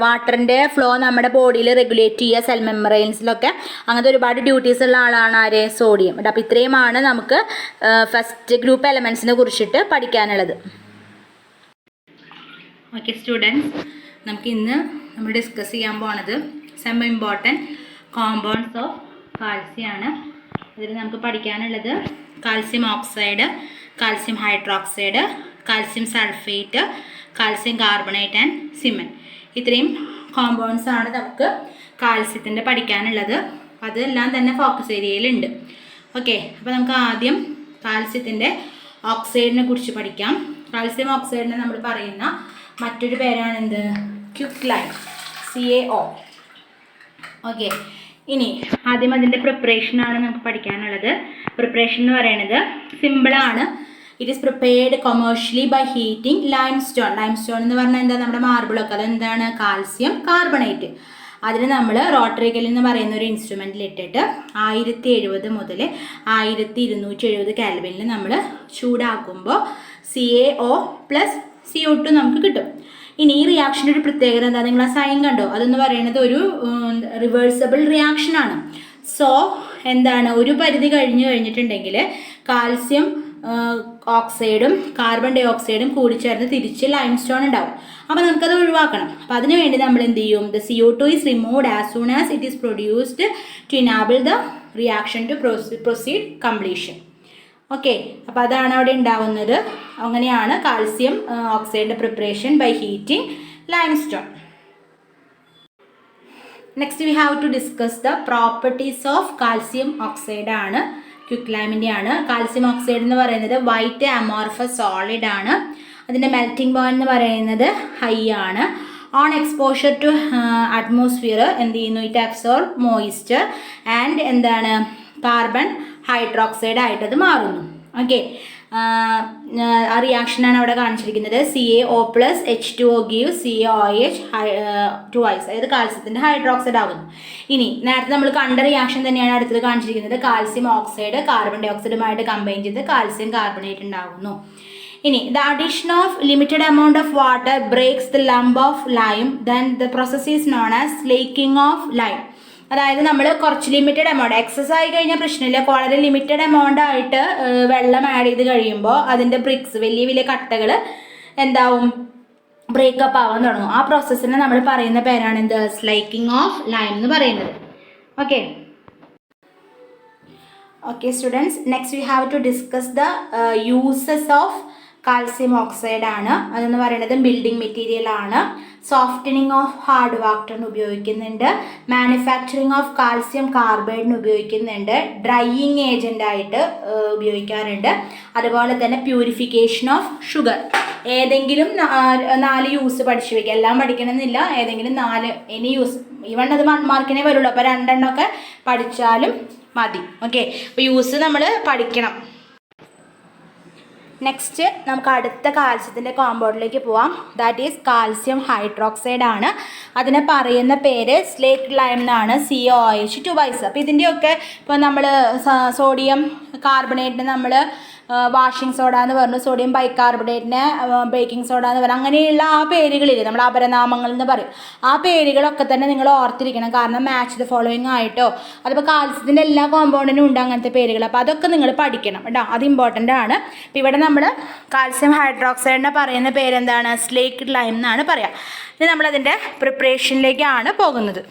വാട്ടറിൻ്റെ ഫ്ലോ നമ്മുടെ ബോഡിയിൽ റെഗുലേറ്റ് ചെയ്യുക, സെൽ മെമ്പറൈൻസിലൊക്കെ അങ്ങനത്തെ ഒരുപാട് ഡ്യൂട്ടീസ് ഉള്ള ആളാണ് ആര്? സോഡിയം. അപ്പോൾ ഇത്രയുമാണ് നമുക്ക് ഫസ്റ്റ് ഗ്രൂപ്പ് എലമെൻസിനെ കുറിച്ചിട്ട് പഠിക്കാനുള്ളത്. ഓക്കെ സ്റ്റുഡൻസ്, നമുക്ക് ഇന്ന് നമ്മൾ ഡിസ്കസ് ചെയ്യാൻ പോണത് some important compounds of calcium ആണ്. ഇതിൽ നമുക്ക് പഠിക്കാനുള്ളത് calcium oxide, calcium hydroxide, calcium sulphate, calcium carbonate and cement. ഇത്രയും കോമ്പൗണ്ട്സ് ആണ് നമുക്ക് കാൽസ്യത്തിൻ്റെ പഠിക്കാനുള്ളത്. അതെല്ലാം തന്നെ ഫോക്കസ് ഏരിയയിലുണ്ട്. ഓക്കെ, അപ്പോൾ നമുക്ക് ആദ്യം കാൽസ്യത്തിൻ്റെ ഓക്സൈഡിനെ കുറിച്ച് പഠിക്കാം. കാൽസ്യം ഓക്സൈഡിനെ നമ്മൾ പറയുന്ന മറ്റൊരു പേരാണ് എന്ത്? ക്വിക്ലൈൻ, CaO. ഓക്കെ, ഇനി ആദ്യം അതിൻ്റെ പ്രിപ്പറേഷനാണ് നമുക്ക് പഠിക്കാനുള്ളത്. പ്രിപ്പറേഷൻ എന്ന് പറയുന്നത് സിമ്പിളാണ്. It is prepared commercially by heating limestone. Limestone എന്ന് പറഞ്ഞാൽ എന്താ? നമ്മുടെ മാർബിളൊക്കെ അതെന്താണ്? Calcium carbonate. അതിന് നമ്മൾ റോട്ടറി കെയിൽ എന്ന് പറയുന്ന ഒരു ഇൻസ്ട്രുമെൻറ്റിലിട്ടിട്ട് 1070 മുതൽ 1270 കാൽവിനിൽ നമ്മൾ ചൂടാക്കുമ്പോൾ CaO + CO2 നമുക്ക് കിട്ടും. ഇനി ഈ റിയാക്ഷൻ്റെ ഒരു പ്രത്യേകത എന്താ, നിങ്ങൾ ആ സൈൻ കണ്ടോ, അതെന്ന് പറയുന്നത് ഒരു റിവേഴ്സബിൾ റിയാക്ഷനാണ്. സോ എന്താണ്, ഒരു പരിധി കഴിഞ്ഞിട്ടുണ്ടെങ്കിൽ കാൽസ്യം ഓക്സൈഡും കാർബൺ ഡൈ ഓക്സൈഡും കൂടിച്ചേർന്ന് തിരിച്ച് ലൈംസ്റ്റോൺ ഉണ്ടാവും. അപ്പോൾ നമുക്കത് ഒഴിവാക്കണം. അപ്പോൾ അതിന് വേണ്ടി നമ്മൾ എന്ത് ചെയ്യും, the CO2 is removed as soon as it is produced to enable the reaction to proceed completion. Okay, അപ്പോൾ അതാണ് അവിടെ ഉണ്ടാവുന്നത്. അങ്ങനെയാണ് കാൽസ്യം ഓക്സൈഡിൻ്റെ preparation by heating limestone. Next we have to discuss the properties of calcium oxide ആണ്, ക്വിക്ലൈമിൻ്റെ ആണ്. Calcium oxide എന്ന് പറയുന്നത് വൈറ്റ് അമോർഫസ് സോളിഡ് ആണ്. അതിൻ്റെ മെൽറ്റിംഗ് പോയിന്റ് എന്ന് പറയുന്നത് ഹൈ ആണ്. ഓൺ എക്സ്പോഷർ ടു അറ്റ്മോസ്ഫിയർ എന്ത് ചെയ്യുന്നു, ഇറ്റ് അബ്സോർബ് മോയിസ്ചർ ആൻഡ് എന്താണ് കാർബൺ ഹൈഡ്രോക്സൈഡ് ആയിട്ടത് മാറുന്നു. ഓക്കെ, ആ റിയാക്ഷനാണ് അവിടെ കാണിച്ചിരിക്കുന്നത്. CaO + H2O gives CaOH twice, അതായത് കാൽസ്യത്തിൻ്റെ ഹൈഡ്രോക്സൈഡ് ആകുന്നു. ഇനി നേരത്തെ നമ്മൾ കണ്ട റിയാക്ഷൻ തന്നെയാണ് അടുത്തത് കാണിച്ചിരിക്കുന്നത്. കാൽസ്യം ഓക്സൈഡ് കാർബൺ ഡൈ ഓക്സൈഡുമായിട്ട് കമ്പൈൻ ചെയ്ത് കാൽസ്യം കാർബണേറ്റ് ഉണ്ടാകുന്നു. ഇനി the addition of limited amount of water breaks the lump of lime, then the process is known as slaking of lime. അതായത് നമ്മൾ കുറച്ച് ലിമിറ്റഡ് എമൗണ്ട്, എക്സസ് ആയി കഴിഞ്ഞാൽ പ്രശ്നമില്ല, വളരെ ലിമിറ്റഡ് എമൗണ്ട് ആയിട്ട് വെള്ളം ആഡ് ചെയ്ത് കഴിയുമ്പോൾ അതിൻ്റെ ബ്രിക്സ്, വലിയ വലിയ കട്ടകൾ എന്താവും, ബ്രേക്കപ്പ് ആവാൻ തുടങ്ങും. ആ പ്രോസസ്സിനെ നമ്മൾ പറയുന്ന പേരാണ് എന്ത്, സ്ലൈക്കിംഗ് ഓഫ് ലൈം എന്ന് പറയുന്നത്. Okay okay students, next we have to discuss the uses of calcium oxide ആണ്. അതെന്ന് പറയുന്നത് ബിൽഡിംഗ് മെറ്റീരിയൽ ആണ്, സോഫ്റ്റനിങ് ഓഫ് ഹാർഡ് വാട്ടറിന് ഉപയോഗിക്കുന്നുണ്ട്, മാനുഫാക്ചറിങ് ഓഫ് കാൽസ്യം കാർബൈഡിന് ഉപയോഗിക്കുന്നുണ്ട്, ഡ്രൈയിങ് ഏജൻ്റായിട്ട് ഉപയോഗിക്കാറുണ്ട്, അതുപോലെ തന്നെ പ്യൂരിഫിക്കേഷൻ ഓഫ് ഷുഗർ. ഏതെങ്കിലും 4 യൂസ് പഠിച്ചു വയ്ക്കുക, എല്ലാം പഠിക്കണമെന്നില്ല, ഏതെങ്കിലും 4 എനി യൂസ്, ഈവൺ അത് 1 മാർക്കിനേ വരുള്ളൂ, അപ്പോൾ 2 എണ്ണമൊക്കെ പഠിച്ചാലും മതി. ഓക്കെ, അപ്പോൾ യൂസ് നമ്മൾ പഠിക്കണം. നെക്സ്റ്റ് നമുക്ക് അടുത്ത കാൽസ്യത്തിൻ്റെ കോമ്പൗണ്ടിലേക്ക് പോവാം. ദാറ്റ് ഈസ് കാൽസ്യം ഹൈഡ്രോക്സൈഡ് ആണ്. അതിനെ പറയുന്ന പേര് സ്ലേറ്റ് ലൈം എന്നാണ്, CaOH twice. അപ്പോൾ ഇതിൻ്റെയൊക്കെ ഇപ്പോൾ നമ്മൾ സോഡിയം കാർബണേറ്റിന് നമ്മൾ വാഷിംഗ് സോഡ എന്ന് പറഞ്ഞു, സോഡിയം ബൈകാർബണേറ്റിന് ബേക്കിംഗ് സോഡ എന്ന് പറഞ്ഞു, അങ്ങനെയുള്ള ആ പേരുകളില്ലേ, നമ്മൾ അപരനാമങ്ങൾ എന്ന് പറയും. ആ പേരുകളൊക്കെ തന്നെ നിങ്ങൾ ഓർത്തിരിക്കണം, കാരണം മാച്ച് ദ ഫോളോയിങ് ആയിട്ടോ, അതിപ്പോൾ കാൽസ്യത്തിൻ്റെ എല്ലാ കോമ്പൗണ്ടിനും ഉണ്ട് അങ്ങനത്തെ പേരുകൾ. അപ്പോൾ അതൊക്കെ നിങ്ങൾ പഠിക്കണം കേട്ടോ, അത് ഇമ്പോർട്ടൻ്റ് ആണ്. ഇപ്പോൾ ഇവിടെ നമ്മൾ കാൽസ്യം ഹൈഡ്രോക്സൈഡിനെ പറയുന്ന പേരെന്താണ്, സ്ലേക്ക് ലൈം എന്നാണ് പറയുക. ഇനി നമ്മളതിൻ്റെ പ്രിപ്പറേഷനിലേക്കാണ് പോകുന്നത്.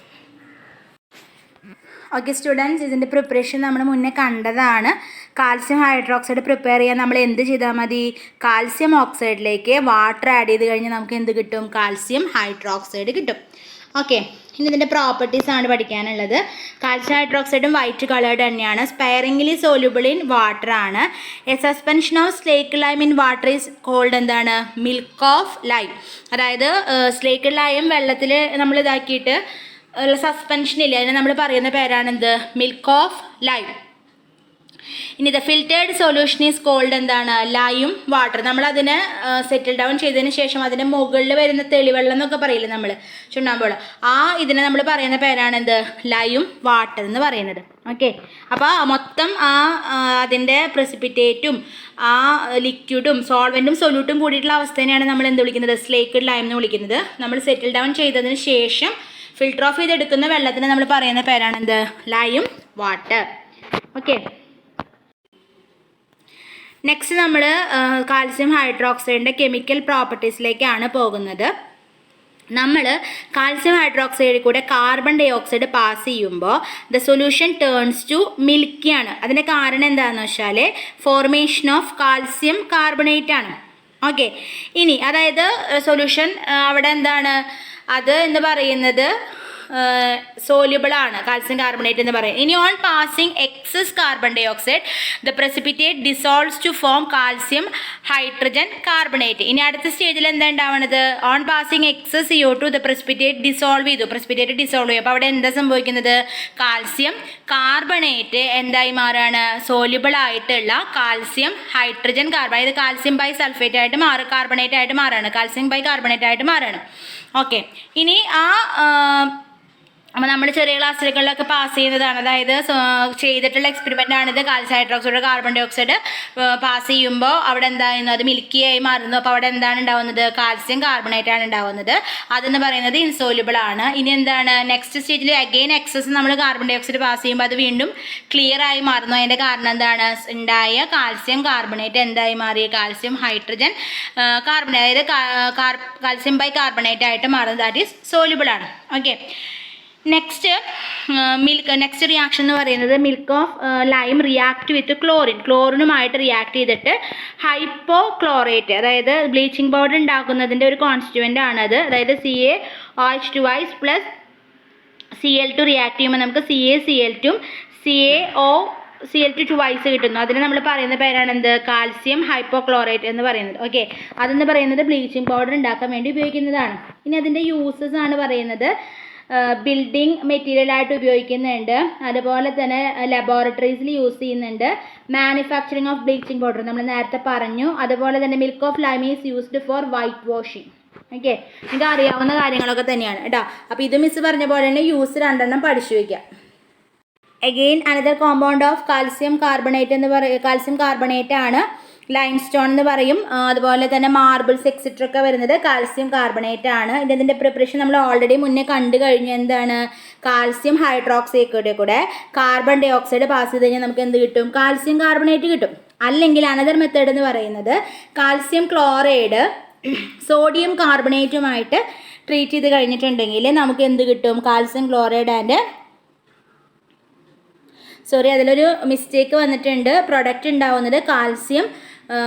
ഓക്കെ സ്റ്റുഡൻസ്, ഇതിൻ്റെ പ്രിപ്പറേഷൻ നമ്മൾ മുന്നേ കണ്ടതാണ്. കാൽസ്യം ഹൈഡ്രോക്സൈഡ് പ്രിപ്പയർ ചെയ്യാൻ നമ്മൾ എന്ത് ചെയ്താൽ മതി, കാൽസ്യം ഓക്സൈഡിലേക്ക് വാട്ടർ ആഡ് ചെയ്ത് കഴിഞ്ഞാൽ നമുക്ക് എന്ത് കിട്ടും, കാൽസ്യം ഹൈഡ്രോക്സൈഡ് കിട്ടും. ഓക്കെ, ഇനി ഇതിൻ്റെ പ്രോപ്പർട്ടീസ് ആണ് പഠിക്കാനുള്ളത്. കാൽസ്യം ഹൈഡ്രോക്സൈഡും വൈറ്റ് കളേർഡ് തന്നെയാണ്, സ്പെയറിംഗ്ലി സോല്യൂബിൾ ഇൻ വാട്ടർ ആണ്. A suspension of slake lime in water is called എന്താണ്, മിൽക്ക് ഓഫ് ലൈം. അതായത് സ്ലേക്ക് ലൈം വെള്ളത്തിൽ നമ്മൾ ഇതാക്കിയിട്ട് സസ്പെൻഷൻ ഇല്ല, അതിനെ നമ്മൾ പറയുന്ന പേരാണ് എന്ത്, മിൽക്ക് ഓഫ് ലൈം. ഇനി the filtered solution is called എന്താണ്, ലൈം വാട്ടർ. നമ്മളതിനെ സെറ്റിൽ ഡൗൺ ചെയ്തതിന് ശേഷം അതിൻ്റെ മുകളിൽ വരുന്ന തെളിവെള്ളം എന്നൊക്കെ പറയില്ലേ നമ്മൾ, ചുണ്ണാമ്പുവെള്ളം, ആ ഇതിനെ നമ്മൾ പറയുന്ന പേരാണ് എന്ത്, ലൈം വാട്ടർ എന്ന് പറയുന്നത്. ഓക്കെ, അപ്പോൾ മൊത്തം അതിൻ്റെ പ്രസിപ്പിറ്റേറ്റും ആ ലിക്വിഡും സോൾവെൻറ്റും സൊല്യൂട്ടും കൂടിയിട്ടുള്ള അവസ്ഥേനെയാണ് നമ്മൾ എന്ത് വിളിക്കുന്നത്, സ്ലേക്ക്ഡ് ലൈം എന്ന് വിളിക്കുന്നത്. നമ്മൾ സെറ്റിൽ ഡൗൺ ചെയ്തതിന് ശേഷം ഫിൽട്ടർ ഓഫ് ചെയ്തെടുക്കുന്ന വെള്ളത്തിന് നമ്മൾ പറയുന്ന പേരാണ് എന്ത്, ലൈം വാട്ടർ. ഓക്കെ, നെക്സ്റ്റ് നമ്മൾ കാൽസ്യം ഹൈഡ്രോക്സൈഡിൻ്റെ കെമിക്കൽ പ്രോപ്പർട്ടീസിലേക്കാണ് പോകുന്നത്. നമ്മൾ കാൽസ്യം ഹൈഡ്രോക്സൈഡിൽ കൂടെ കാർബൺ ഡൈ ഓക്സൈഡ് പാസ് ചെയ്യുമ്പോൾ ദ സൊല്യൂഷൻ ടേൺസ് ടു മിൽക്കിയാണ്. അതിൻ്റെ കാരണം എന്താണെന്ന് വെച്ചാൽ ഫോർമേഷൻ ഓഫ് കാൽസ്യം കാർബണേറ്റ് ആണ്. ഓക്കെ, ഇനി അതായത് സൊല്യൂഷൻ അവിടെ എന്താണ്, അത് എന്ന് പറയുന്നത് സോല്യൂബിൾ ആണ്, കാൽസ്യം കാർബണേറ്റ് എന്ന് പറയും. ഇനി on passing excess carbon dioxide the precipitate dissolves to form calcium hydrogen carbonate. ഇനി അടുത്ത സ്റ്റേജിൽ എന്താ ഉണ്ടാവുന്നത്, on passing excess CO2 the precipitate dissolve ചെയ്തു, പ്രസിപ്പിറ്റേറ്റ് ഡിസോൾവ് ചെയ്യും. അപ്പോൾ അവിടെ എന്താ സംഭവിക്കുന്നത്, കാൽസ്യം കാർബണേറ്റ് എന്തായി മാറാണ്, സോല്യൂബിൾ ആയിട്ടുള്ള കാൽസ്യം ഹൈഡ്രജൻ കാർബൺ, അതായത് കാൽസ്യം ബൈ സൾഫേറ്റ് ആയിട്ട് മാറും, കാർബണേറ്റ് ആയിട്ട് മാറാണ്, കാൽസ്യം ബൈ കാർബണേറ്റ് ആയിട്ട് മാറാണ്. ഓക്കെ, ഇനി ആ അപ്പോൾ നമ്മൾ ചെറിയ ക്ലാസ്സിലൊക്കെ പാസ് ചെയ്യുന്നതാണ്, അതായത് ചെയ്തിട്ടുള്ള എക്സ്പെരിമെൻ്റ് ആണിത്. Calcium hydroxide carbon dioxide pass ചെയ്യുമ്പോൾ അവിടെ എന്തായിരുന്നു, അത് മിൽക്കിയായി മാറുന്നു. അപ്പോൾ അവിടെ എന്താണ് ഉണ്ടാവുന്നത്, കാൽസ്യം കാർബണേറ്റ് ആണ് ഉണ്ടാവുന്നത്. അതെന്ന് പറയുന്നത് ഇൻസോല്യൂബിൾ ആണ്. ഇനി എന്താണ് നെക്സ്റ്റ് സ്റ്റേജിൽ അഗെയിൻ എക്സസ് നമ്മൾ കാർബൺ ഡൈ ഓക്സൈഡ് പാസ് ചെയ്യുമ്പോൾ അത് വീണ്ടും ക്ലിയർ ആയി മാറുന്നു. അതിൻ്റെ കാരണം എന്താണ്, ഉണ്ടായ കാൽസ്യം കാർബണേറ്റ് എന്തായി മാറി, കാൽസ്യം ഹൈഡ്രജൻ കാർബണേറ്റ്, അതായത് കാൽസ്യം ബൈ കാർബണേറ്റ് ആയിട്ട് മാറുന്നത്. ദാറ്റ് ഈസ് സോല്യൂബിൾ ആണ്. ഓക്കെ, നെക്സ്റ്റ് റിയാക്ഷൻ എന്ന് പറയുന്നത് milk of lime react with ക്ലോറിനുമായിട്ട് റിയാക്ട് ചെയ്തിട്ട് ഹൈപ്പോക്ലോറേറ്റ്, അതായത് ബ്ലീച്ചിങ് പൗഡർ ഉണ്ടാക്കുന്നതിൻ്റെ ഒരു കോൺസ്റ്റിറ്റ്യൂവൻ്റ് ആണത്. അതായത് CaOH2 പ്ലസ് Cl2 റിയാക്ട് ചെയ്യുമ്പോൾ നമുക്ക് CaCl2 CaOCl2 കിട്ടുന്നു. അതിന് നമ്മൾ പറയുന്ന പേരാണ് എന്ത്, കാൽസ്യം ഹൈപ്പോക്ലോറേറ്റ് എന്ന് പറയുന്നത്. ഓക്കെ, അതെന്ന് പറയുന്നത് ബ്ലീച്ചിങ് പൗഡർ ഉണ്ടാക്കാൻ വേണ്ടി ഉപയോഗിക്കുന്നതാണ്. ഇനി അതിൻ്റെ യൂസസ് ആണ് പറയുന്നത്. ബിൽഡിംഗ് മെറ്റീരിയലായിട്ട് ഉപയോഗിക്കുന്നുണ്ട്, അതുപോലെ തന്നെ ലബോറട്ടറീസിൽ യൂസ് ചെയ്യുന്നുണ്ട്. മാനുഫാക്ചറിങ് ഓഫ് ബ്ലീച്ചിങ് പൗഡർ നമ്മൾ നേരത്തെ പറഞ്ഞു. അതുപോലെ തന്നെ milk of lime is used for white washing. Okay, നിങ്ങൾക്ക് അറിയാവുന്ന കാര്യങ്ങളൊക്കെ തന്നെയാണ് കേട്ടോ. അപ്പോൾ ഇത് മിസ് പറഞ്ഞ പോലെ തന്നെ യൂസ് 2 പഠിച്ചു വയ്ക്കാം. Again another compound of calcium carbonate എന്ന് കാൽസ്യം കാർബണേറ്റ് ആണ്. ലൈം സ്റ്റോൺ എന്ന് പറയും, അതുപോലെ തന്നെ മാർബിൾസ് എക്സെട്ര ഒക്കെ വരുന്നത് കാൽസ്യം കാർബണേറ്റ് ആണ്. ഇതിൻ്റെ പ്രിപ്പറേഷൻ നമ്മൾ ഓൾറെഡി മുന്നേ കണ്ടു കഴിഞ്ഞു. എന്താണ്, കാൽസ്യം ഹൈഡ്രോക്സൈഡ് കൂടെ കാർബൺ ഡൈ ഓക്സൈഡ് പാസ് ചെയ്ത് കഴിഞ്ഞാൽ നമുക്ക് എന്ത് കിട്ടും, കാൽസ്യം കാർബണേറ്റ് കിട്ടും. അല്ലെങ്കിൽ അനദർ മെത്തേഡ് എന്ന് പറയുന്നത് കാൽസ്യം ക്ലോറൈഡ് സോഡിയം കാർബണേറ്റുമായിട്ട് ട്രീറ്റ് ചെയ്ത് കഴിഞ്ഞിട്ടുണ്ടെങ്കിൽ നമുക്ക് എന്ത് കിട്ടും, കാൽസ്യം ക്ലോറൈഡ് ആൻഡ് അതിലൊരു മിസ്റ്റേക്ക് വന്നിട്ടുണ്ട്. പ്രൊഡക്റ്റ് ഉണ്ടാവുന്നത് കാൽസ്യം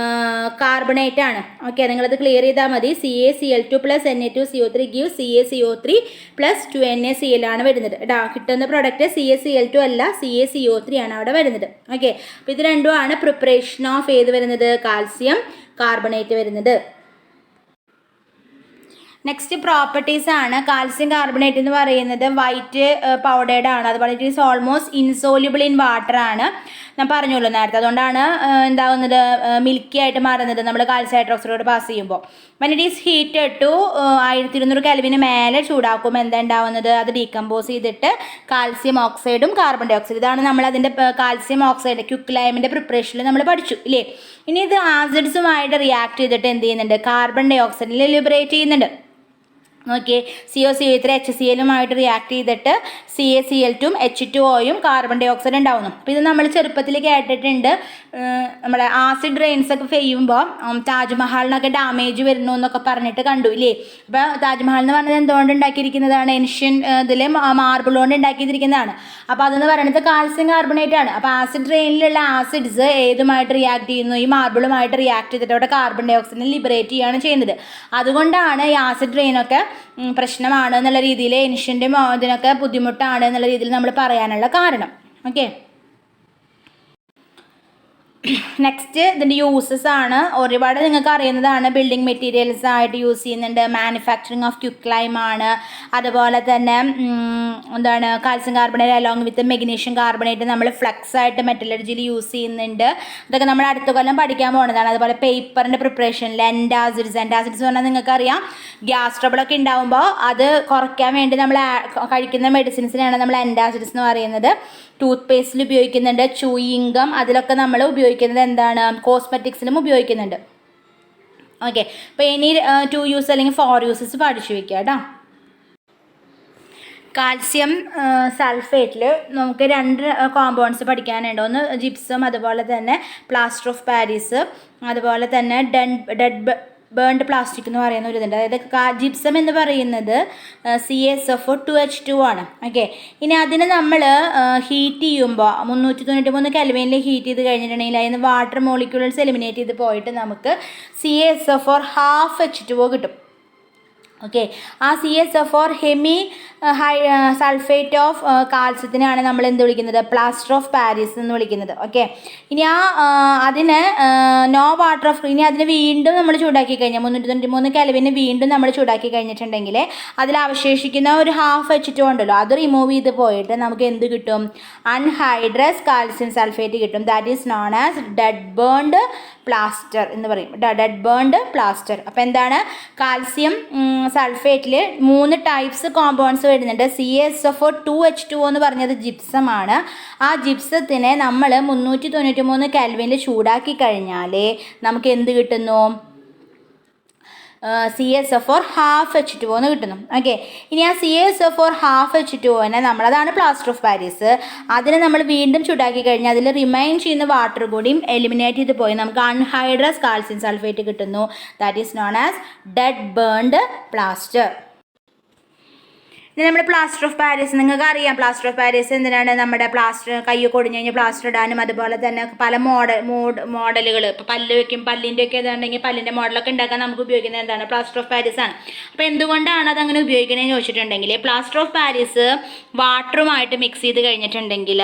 കാർബണേറ്റ് ആണ്. ഓക്കെ, നിങ്ങളത് ക്ലിയർ ചെയ്താൽ മതി. CaCl2 plus Na2CO3 give CaCO3 plus 2NaCl ആണ് വരുന്നത്. കിട്ടുന്ന പ്രൊഡക്റ്റ് CaCl2 അല്ല, CaCO3 ആണ് അവിടെ വരുന്നത്. ഓക്കെ, അപ്പോൾ ഇത് രണ്ടുമാണ് പ്രിപ്പറേഷൻ ഓഫ് ഏത് വരുന്നത്, കാൽസ്യം കാർബണേറ്റ് വരുന്നത്. നെക്സ്റ്റ് പ്രോപ്പർട്ടീസ് ആണ്. കാൽസ്യം കാർബണേറ്റ് എന്ന് പറയുന്നത് വൈറ്റ് പൗഡേർഡ് ആണ്. അതുപോലെ it is almost insoluble in water ആണ്. ഞാൻ പറഞ്ഞല്ലോ നേരത്തെ, അതുകൊണ്ടാണ് എന്താവുന്നത്, മിൽക്കി ആയിട്ട് മാറുന്നത് നമ്മൾ കാൽസ്യം ഹൈഡ്രോക്സൈഡ് പാസ് ചെയ്യുമ്പോൾ. when it is heated to 1200 കെൽവിന് മേലെ ചൂടാക്കുമ്പോൾ എന്താ ഉണ്ടാവുന്നത്, അത് ഡീകമ്പോസ് ചെയ്തിട്ട് കാൽസ്യം ഓക്സൈഡും കാർബൺ ഡൈ ഓക്സൈഡ്, ഇതാണ് നമ്മൾ അതിൻ്റെ കാൽസ്യം ഓക്സൈഡ് ക്വിക്ക് ലൈമിൻ്റെ പ്രിപ്പറേഷനിൽ നമ്മൾ പഠിച്ചു ഇല്ലേ. ഇനി ഇത് ആസിഡ്സുമായിട്ട് റിയാക്ട് ചെയ്തിട്ട് എന്ത് ചെയ്യുന്നുണ്ട്, കാർബൺ ഡൈ ഓക്സൈഡിൽ ലിബറേറ്റ് ചെയ്യുന്നുണ്ട്. ഓക്കെ, COCO3 HCl റിയാക്ട് ചെയ്തിട്ട് CaCl2 H2Oയും കാർബൺ ഡൈ ഓക്സൈഡ് ഉണ്ടാവുന്നു. അപ്പോൾ ഇത് നമ്മൾ ചെറുപ്പത്തിൽ കേട്ടിട്ടുണ്ട്. നമ്മുടെ ആസിഡ് റെയിൻസ് ഒക്കെ ചെയ്യുമ്പോൾ താജ്മഹലിനൊക്കെ ഡാമേജ് വരുന്നു എന്നൊക്കെ പറഞ്ഞിട്ട് കണ്ടു ഇല്ലേ. അപ്പോൾ താജ്മഹൽ എന്ന് പറഞ്ഞത് എന്തുകൊണ്ട് ഉണ്ടാക്കിയിരിക്കുന്നതാണ്, ഏൻഷ്യൻ ഇതിൽ മാർബിൾ കൊണ്ട് ഉണ്ടാക്കിയിരിക്കുന്നതാണ്. അപ്പോൾ അതെന്ന് പറയുന്നത് കാൽസ്യം കാർബണേറ്റ് ആണ്. അപ്പോൾ ആസിഡ് റെയിനിലുള്ള ആസിഡ്സ് ഏതുമായിട്ട് റിയാക്ട് ചെയ്യുന്നു, ഈ മാർബിളുമായിട്ട് റിയാക്ട് ചെയ്തിട്ട് അവിടെ കാർബൺ ഡൈ ഓക്സൈഡിനെ ലിബറേറ്റ് ചെയ്യുകയാണ് ചെയ്യുന്നത്. അതുകൊണ്ടാണ് ഈ ആസിഡ് റെയിനൊക്കെ പ്രശ്നമാണ് എന്നുള്ള രീതിയിൽ, ഏൻഷ്യൻ്റെ ഇതിനൊക്കെ ബുദ്ധിമുട്ടാണ് എന്നുള്ള രീതിയിൽ നമ്മൾ പറയാനുള്ള കാരണം. ഓക്കെ, നെക്സ്റ്റ് ഇതിൻ്റെ യൂസസ് ആണ്. ഒരുപാട് നിങ്ങൾക്ക് അറിയുന്നതാണ്. ബിൽഡിംഗ് മെറ്റീരിയൽസ് ആയിട്ട് യൂസ് ചെയ്യുന്നുണ്ട്, മാനുഫാക്ചറിങ് ഓഫ് ക്വിക്ക് ലൈം ആണ്, അതുപോലെ തന്നെ എന്താണ് calcium carbonate along with magnesium carbonate നമ്മൾ ഫ്ലക്സ് ആയിട്ട് മെറ്റലർജിയിൽ യൂസ് ചെയ്യുന്നുണ്ട്. ഇതൊക്കെ നമ്മൾ അടുത്ത കൊല്ലം പഠിക്കാൻ പോകുന്നതാണ്. അതുപോലെ പേപ്പറിൻ്റെ പ്രിപ്പറേഷനിൽ ആൻറ്റാസിഡ്സ് പറഞ്ഞാൽ നിങ്ങൾക്കറിയാം, ഗ്യാസ് ട്രബിളൊക്കെ ഉണ്ടാകുമ്പോൾ അത് കുറയ്ക്കാൻ വേണ്ടി നമ്മൾ കഴിക്കുന്ന മെഡിസിൻസിനാണ് നമ്മൾ ആൻറ്റാസിഡ്സ് എന്ന് പറയുന്നത്. ടൂത്ത് പേസ്റ്റിൽ ഉപയോഗിക്കുന്നുണ്ട്, ചൂയിങ് ഗം അതിലൊക്കെ നമ്മൾ ഉപയോഗിക്കുന്നത് എന്താണ്, കോസ്മെറ്റിക്സിലും ഉപയോഗിക്കുന്നുണ്ട്. ഓക്കെ, അപ്പോൾ ഇനി 2 യൂസ് അല്ലെങ്കിൽ 4 യൂസസ് പഠിച്ചു വയ്ക്കുക കേട്ടോ. കാൽസ്യം സൾഫേറ്റിൽ നമുക്ക് 2 കോമ്പൗണ്ട്സ് പഠിക്കാനുണ്ട്. ഒന്ന് ജിപ്സം, അതുപോലെ തന്നെ പ്ലാസ്റ്റർ ഓഫ് പാരീസ്, അതുപോലെ തന്നെ ബേൺഡ് പ്ലാസ്റ്റിക് എന്ന് പറയുന്ന ഒരു ഇതുണ്ട്. അതായത് ജിപ്സം എന്ന് പറയുന്നത് CaSO2H2 ആണ്. ഓക്കെ, ഇനി അതിന് നമ്മൾ ഹീറ്റ് ചെയ്യുമ്പോൾ 393 കെൽവിനിൽ ഹീറ്റ് ചെയ്ത് കഴിഞ്ഞിട്ടുണ്ടെങ്കിൽ അതിന് വാട്ടർ മോളിക്യൂൾസ് എലിമിനേറ്റ് ചെയ്ത് പോയിട്ട് നമുക്ക് CaSO4 ½ H2O കിട്ടും. ഓക്കെ, ആ CaSO4 ഹെമി സൾഫേറ്റ് ഓഫ് കാൽസ്യത്തിനാണ് നമ്മൾ എന്ത് വിളിക്കുന്നത്, പ്ലാസ്റ്റർ ഓഫ് പാരീസ് എന്ന് വിളിക്കുന്നത്. ഓക്കെ, ഇനി അതിന് നോ വാട്ടർ ഓഫ്, ഇനി അതിന് വീണ്ടും നമ്മൾ ചൂടാക്കി കഴിഞ്ഞാൽ 393 കെൽവിന് വീണ്ടും നമ്മൾ ചൂടാക്കി കഴിഞ്ഞിട്ടുണ്ടെങ്കിൽ അതിൽ അവശേഷിക്കുന്ന ഒരു ½ H2O ഉണ്ടല്ലോ, അത് റിമൂവ് ചെയ്ത് പോയിട്ട് നമുക്ക് എന്ത് കിട്ടും, അൺഹൈഡ്രസ് കാൽസ്യം സൾഫേറ്റ് കിട്ടും. That is known as dead burnt plaster എന്ന് പറയും, ഡെഡ് ബേൺഡ് പ്ലാസ്റ്റർ. അപ്പോൾ എന്താണ്, കാൽസ്യം സൾഫേറ്റിൽ 3 ടൈപ്സ് കോമ്പൗണ്ട്സ് വരുന്നുണ്ട്. CaSO4 എന്ന് പറഞ്ഞത് ജിപ്സമാണ്. ആ ജിപ്സത്തിനെ നമ്മൾ 393 കെൽവിനിൽ ചൂടാക്കി കഴിഞ്ഞാൽ നമുക്ക് എന്ത് കിട്ടുന്നു, CaSO4 ½ H2O എന്ന് കിട്ടുന്നു. ഓക്കെ, ഇനി ആ CaSO4 ½ H2Oനെ നമ്മളതാണ് പ്ലാസ്റ്റർ ഓഫ് പാരീസ്. അതിനെ നമ്മൾ വീണ്ടും ചൂടാക്കി കഴിഞ്ഞാൽ അതിൽ റിമൈൻ ചെയ്യുന്ന വാട്ടർ കൂടിയും എലിമിനേറ്റ് ചെയ്ത് പോയി നമുക്ക് അൺഹൈഡ്രസ് കാൽസ്യം സൾഫേറ്റ് കിട്ടുന്നു. That is known as dead burnt plaster. ഇനി നമ്മുടെ പ്ലാസ്റ്റർ ഓഫ് പാരീസ്, നിങ്ങൾക്ക് അറിയാം പ്ലാസ്റ്റർ ഓഫ് പാരീസ് എന്തിനാണ്, നമ്മുടെ പ്ലാസ്റ്റർ കയ്യൊക്കെ ഒടിഞ്ഞ് കഴിഞ്ഞാൽ പ്ലാസ്റ്റർ ഇടാനും അതുപോലെ തന്നെ പല മോഡലുകൾ, ഇപ്പോൾ പല്ല് വയ്ക്കും, പല്ലിൻ്റെ ഒക്കെ ഇതുണ്ടെങ്കിൽ പല്ലിൻ്റെ മോഡലൊക്കെ ഉണ്ടാക്കാൻ നമുക്ക് ഉപയോഗിക്കുന്നത് എന്താണ്, പ്ലാസ്റ്റർ ഓഫ് പാരീസ് ആണ്. അപ്പോൾ എന്തുകൊണ്ടാണ് അതങ്ങനെ ഉപയോഗിക്കുന്നതെന്ന് ചോദിച്ചിട്ടുണ്ടെങ്കിൽ, പ്ലാസ്റ്റർ ഓഫ് പാരീസ് വാട്ടറുമായിട്ട് മിക്സ് ചെയ്ത് കഴിഞ്ഞിട്ടുണ്ടെങ്കിൽ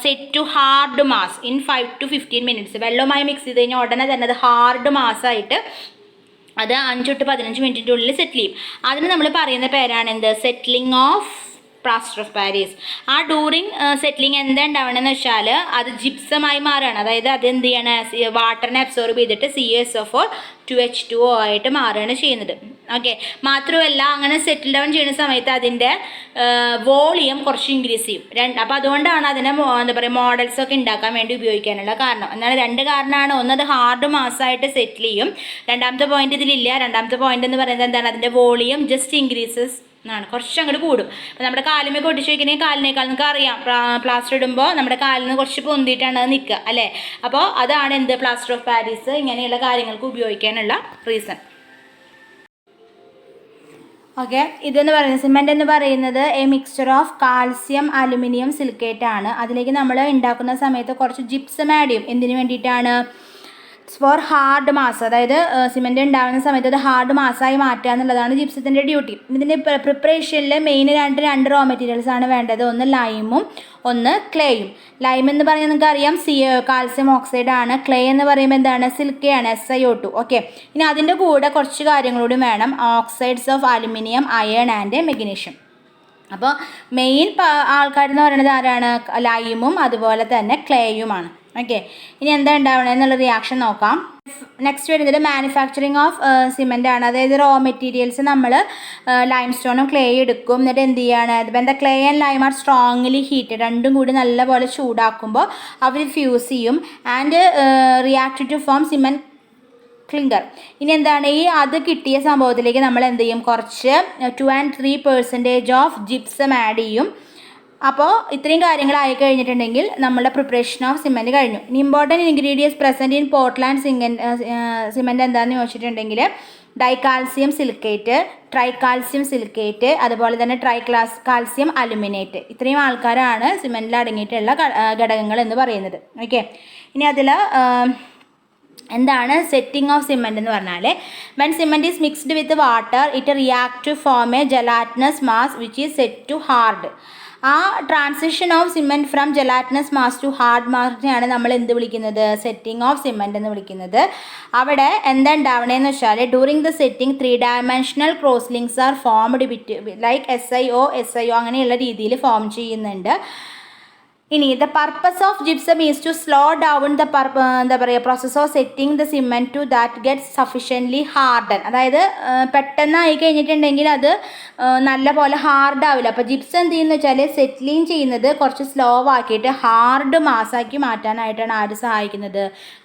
set to hard mass in 5 to 15 minutes. വെള്ളവുമായി മിക്സ് ചെയ്ത് കഴിഞ്ഞാൽ ഉടനെ തന്നെ അത് ഹാർഡ് മാസമായിട്ട് അത് 5 to 15 മിനിറ്റിൻ്റെ ഉള്ളിൽ സെറ്റിൽ ചെയ്യും. അതിന് നമ്മൾ പറയുന്ന പേരാണ് എന്ത്, settling of plaster of Paris. ആ ഡ്യൂറിങ് സെറ്റിലിംഗ് എന്താ ഉണ്ടാവണമെന്ന് വെച്ചാൽ അത് ജിപ്സമായി മാറുകയാണ്. അതായത് അത് എന്ത് ചെയ്യാണ്, വാട്ടറിനെ അബ്സോർബ് ചെയ്തിട്ട് CaSO4 H2O ആയിട്ട് മാറുകയാണ് ചെയ്യുന്നത്. ഓക്കെ, മാത്രമല്ല അങ്ങനെ സെറ്റിൽ ഡൗൺ ചെയ്യുന്ന സമയത്ത് അതിൻ്റെ വോളിയം കുറച്ച് ഇൻക്രീസ് ചെയ്യും. അപ്പോൾ അതുകൊണ്ടാണ് അതിനെ എന്താ പറയുക മോഡൽസൊക്കെ ഉണ്ടാക്കാൻ വേണ്ടി ഉപയോഗിക്കാനുള്ള കാരണം. എന്നാൽ 2 കാരണമാണ്. ഒന്ന്, അത് ഹാർഡ് മാസമായിട്ട് സെറ്റിൽ ചെയ്യും. രണ്ടാമത്തെ പോയിന്റ് ഇതിലില്ല. രണ്ടാമത്തെ പോയിന്റ് എന്ന് പറയുന്നത് എന്താണ്, അതിൻ്റെ വോളിയം ജസ്റ്റ് ഇൻക്രീസസ് എന്നാണ്, കുറച്ച് അങ്ങോട്ട് കൂടും. അപ്പോൾ നമ്മുടെ കാലുമൊക്കെ ഒട്ടിച്ച് വയ്ക്കണമെങ്കിൽ കാലിനേക്കാൾ നിങ്ങൾക്ക് അറിയാം പ്ലാസ്റ്റർ ഇടുമ്പോൾ നമ്മുടെ കാലിൽ നിന്ന് കുറച്ച് പൊന്തിയിട്ടാണ് അത് നിൽക്കുക അല്ലേ. അപ്പോൾ അതാണ് എന്ത്, പ്ലാസ്റ്റർ ഓഫ് പാരീസ് ഇങ്ങനെയുള്ള കാര്യങ്ങൾക്ക് ഉപയോഗിക്കാനുള്ള റീസൺ. ഓക്കെ, ഇതെന്ന് പറയുന്നത് സിമെൻ്റ് എന്ന് പറയുന്നത് A mixture of calcium aluminium silicate ആണ്. അതിലേക്ക് നമ്മൾ ഉണ്ടാക്കുന്ന സമയത്ത് കുറച്ച് ജിപ്സം ആഡ് ചെയ്യും. എന്തിനു വേണ്ടിയിട്ടാണ്, ഫോർ ഹാർഡ് മാസ്. അതായത് സിമെൻ്റ് ഉണ്ടാകുന്ന സമയത്ത് അത് ഹാർഡ് മാസമായി മാറ്റുക എന്നുള്ളതാണ് ജിപ്സത്തിൻ്റെ ഡ്യൂട്ടി. ഇതിൻ്റെ പ്രിപ്പറേഷനിൽ മെയിൻ രണ്ട് റോ മെറ്റീരിയൽസ് ആണ് വേണ്ടത്. ഒന്ന് ലൈമും ഒന്ന് ക്ലേയും. ലൈം എന്ന് പറയുന്നത് നിങ്ങൾക്ക് അറിയാം കാൽസ്യം ഓക്സൈഡ് ആണ്. ക്ലേ എന്ന് പറയുമ്പോൾ എന്താണ്, സിലിക്കയാണ്, SiO2. ഓക്കെ, ഇനി അതിൻ്റെ കൂടെ കുറച്ച് കാര്യങ്ങളൂടി വേണം, oxides of aluminium, iron and magnesium. അപ്പോൾ മെയിൻ ആൾക്കാരെന്ന് പറയുന്നത് ആരാണ്, ലൈമും അതുപോലെ തന്നെ ക്ലേയുമാണ്. ഓക്കെ, ഇനി എന്താ ഉണ്ടാവണം എന്നുള്ള റിയാക്ഷൻ നോക്കാം. നെക്സ്റ്റ് വരുന്നത് മാനുഫാക്ചറിങ് ഓഫ് സിമെൻ്റ് ആണ്. അതായത് റോ മെറ്റീരിയൽസ് നമ്മൾ ലൈം സ്റ്റോണും ക്ലേ എടുക്കും. എന്നിട്ട് എന്ത് ചെയ്യാണ്, when the clay and lime are strongly heated, രണ്ടും കൂടി നല്ലപോലെ ചൂടാക്കുമ്പോൾ അവർ ഫ്യൂസ് ചെയ്യും and react to form cement clinker. ഇനി എന്താണ്, ഈ അത് കിട്ടിയ സംഭവത്തിലേക്ക് നമ്മൾ എന്ത് ചെയ്യും, കുറച്ച് 2 and 3% ഓഫ് ജിപ്സം ആഡ് ചെയ്യും. അപ്പോൾ ഇത്രയും കാര്യങ്ങളായി കഴിഞ്ഞിട്ടുണ്ടെങ്കിൽ നമ്മുടെ പ്രിപ്പറേഷൻ ഓഫ് സിമെൻറ്റ് കഴിഞ്ഞു. ഇനി important ingredients present in Portland cement എന്താണെന്ന് ചോദിച്ചിട്ടുണ്ടെങ്കിൽ ഡൈകാൽസ്യം സിലിക്കേറ്റ്, ട്രൈകാൽസ്യം സിലിക്കേറ്റ്, അതുപോലെ തന്നെ കാൽസ്യം അലുമിനേറ്റ്. ഇത്രയും ആൾക്കാരാണ് സിമെൻറ്റിൽ അടങ്ങിയിട്ടുള്ള ഘടകങ്ങൾ എന്ന് പറയുന്നത്. ഓക്കെ, ഇനി അതിൽ എന്താണ് സെറ്റിംഗ് ഓഫ് സിമെൻറ്റ് എന്ന് പറഞ്ഞാൽ, when cement is mixed with water it react to form a gelatinous mass which is set to hard. ആ transition of cement from gelatinous mass to hard മാസിനെയാണ് നമ്മൾ എന്ത് വിളിക്കുന്നത്, സെറ്റിംഗ് ഓഫ് സിമെൻറ്റ് എന്ന് വിളിക്കുന്നത്. അവിടെ എന്താ ഉണ്ടാവണേന്ന് വെച്ചാൽ during the setting 3 dimensional cross links are formed like SiO അങ്ങനെയുള്ള രീതിയിൽ ഫോം ചെയ്യുന്നുണ്ട്. ഇനി the purpose of gypsum is to slow down the എന്താ പറയുക process of setting the cement to that get sufficiently harden. അതായത് പെട്ടെന്നായി കഴിഞ്ഞിട്ടുണ്ടെങ്കിൽ അത് നല്ല പോലെ ഹാർഡ് ആവില്ല. അപ്പോൾ ജിപ്സം എന്ത് ചെയ്യുന്നത് വെച്ചാൽ സെറ്റിലിങ് ചെയ്യുന്നത് കുറച്ച് സ്ലോ ആക്കിയിട്ട് ഹാർഡ് മാസാക്കി മാറ്റാനായിട്ടാണ് ആര് സഹായിക്കുന്നത്,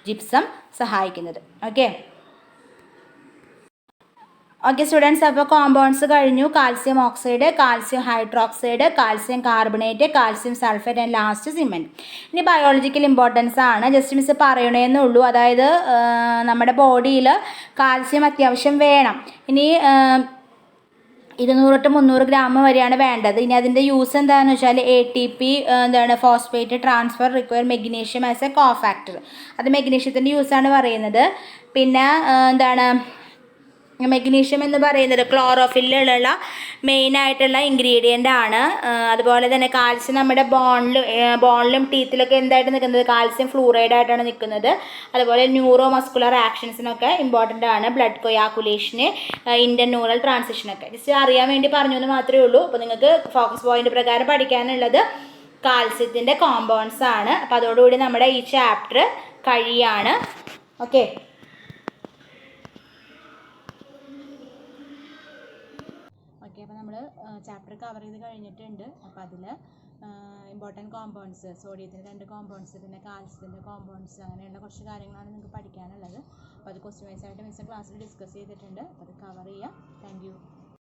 ജിപ്സം സഹായിക്കുന്നത്. ഓക്കെ സ്റ്റുഡൻസ്, അപ്പോൾ കോമ്പൗണ്ട്സ് കഴിഞ്ഞു. Calcium oxide, calcium hydroxide, calcium carbonate, calcium sulphate and last cement. ഇനി ബയോളജിക്കൽ ഇമ്പോർട്ടൻസ് ആണ്, ജസ്റ്റ് മിസ് പറയണേന്നേ ഉള്ളൂ. അതായത് നമ്മുടെ ബോഡിയിൽ കാൽസ്യം അത്യാവശ്യം വേണം. ഇനി 200 to 300 ഗ്രാം വരെയാണ് വേണ്ടത്. ഇനി അതിൻ്റെ യൂസ് എന്താണെന്ന് വെച്ചാൽ ATP എന്താണ് phosphate transfer require magnesium as A cofactor. അത് മെഗ്നീഷ്യത്തിൻ്റെ യൂസാണ് പറയുന്നത്. പിന്നെ എന്താണ് മെഗ്നീഷ്യം എന്ന് പറയുന്നത് ക്ലോറോഫില്ലിലുള്ള മെയിനായിട്ടുള്ള ഇൻഗ്രീഡിയൻ്റ് ആണ്. അതുപോലെ തന്നെ കാൽസ്യം നമ്മുടെ ബോണിലും ടീത്തിലൊക്കെ എന്തായിട്ട് നിൽക്കുന്നത്, കാൽസ്യം ഫ്ലൂറൈഡ് ആയിട്ടാണ് നിൽക്കുന്നത്. അതുപോലെ ന്യൂറോ മസ്കുലർ ആക്ഷൻസിനൊക്കെ ഇമ്പോർട്ടൻ്റ് ആണ്. ബ്ലഡ് കൊയാക്കുലേഷന്, ഇൻഡൻ ന്യൂറൽ ട്രാൻസിഷനൊക്കെ ജസ്റ്റ് അറിയാൻ വേണ്ടി പറഞ്ഞു എന്ന് മാത്രമേ ഉള്ളൂ. അപ്പോൾ നിങ്ങൾക്ക് ഫോക്കസ് പോയിന്റ് പ്രകാരം പഠിക്കാനുള്ളത് കാൽസ്യത്തിൻ്റെ കോമ്പൗണ്ട്സ് ആണ്. അപ്പോൾ അതോടുകൂടി നമ്മുടെ ഈ ചാപ്റ്റർ കഴിയാണ്. ഓക്കെ. ഓക്കെ, അപ്പോൾ നമ്മൾ ചാപ്റ്റർ കവർ ചെയ്ത് കഴിഞ്ഞിട്ടുണ്ട്. അപ്പോൾ അതിൽ ഇമ്പോർട്ടൻറ്റ് കോമ്പൗണ്ട്സ്, സോഡിയത്തിൻ്റെ 2 കോമ്പൗണ്ട്സ്, പിന്നെ കാൽസ്യത്തിൻ്റെ കോമ്പൗണ്ട്സ്, അങ്ങനെയുള്ള കുറച്ച് കാര്യങ്ങളാണ് നിങ്ങൾക്ക് പഠിക്കാനുള്ളത്. അപ്പോൾ അത് ക്വസ്റ്റ്യൻ വൈസ് ആയിട്ട് മിസ് ക്ലാസ്സിൽ ഡിസ്കസ് ചെയ്തിട്ടുണ്ട്. അപ്പോൾ അത് കവർ ചെയ്യാം. Thank you.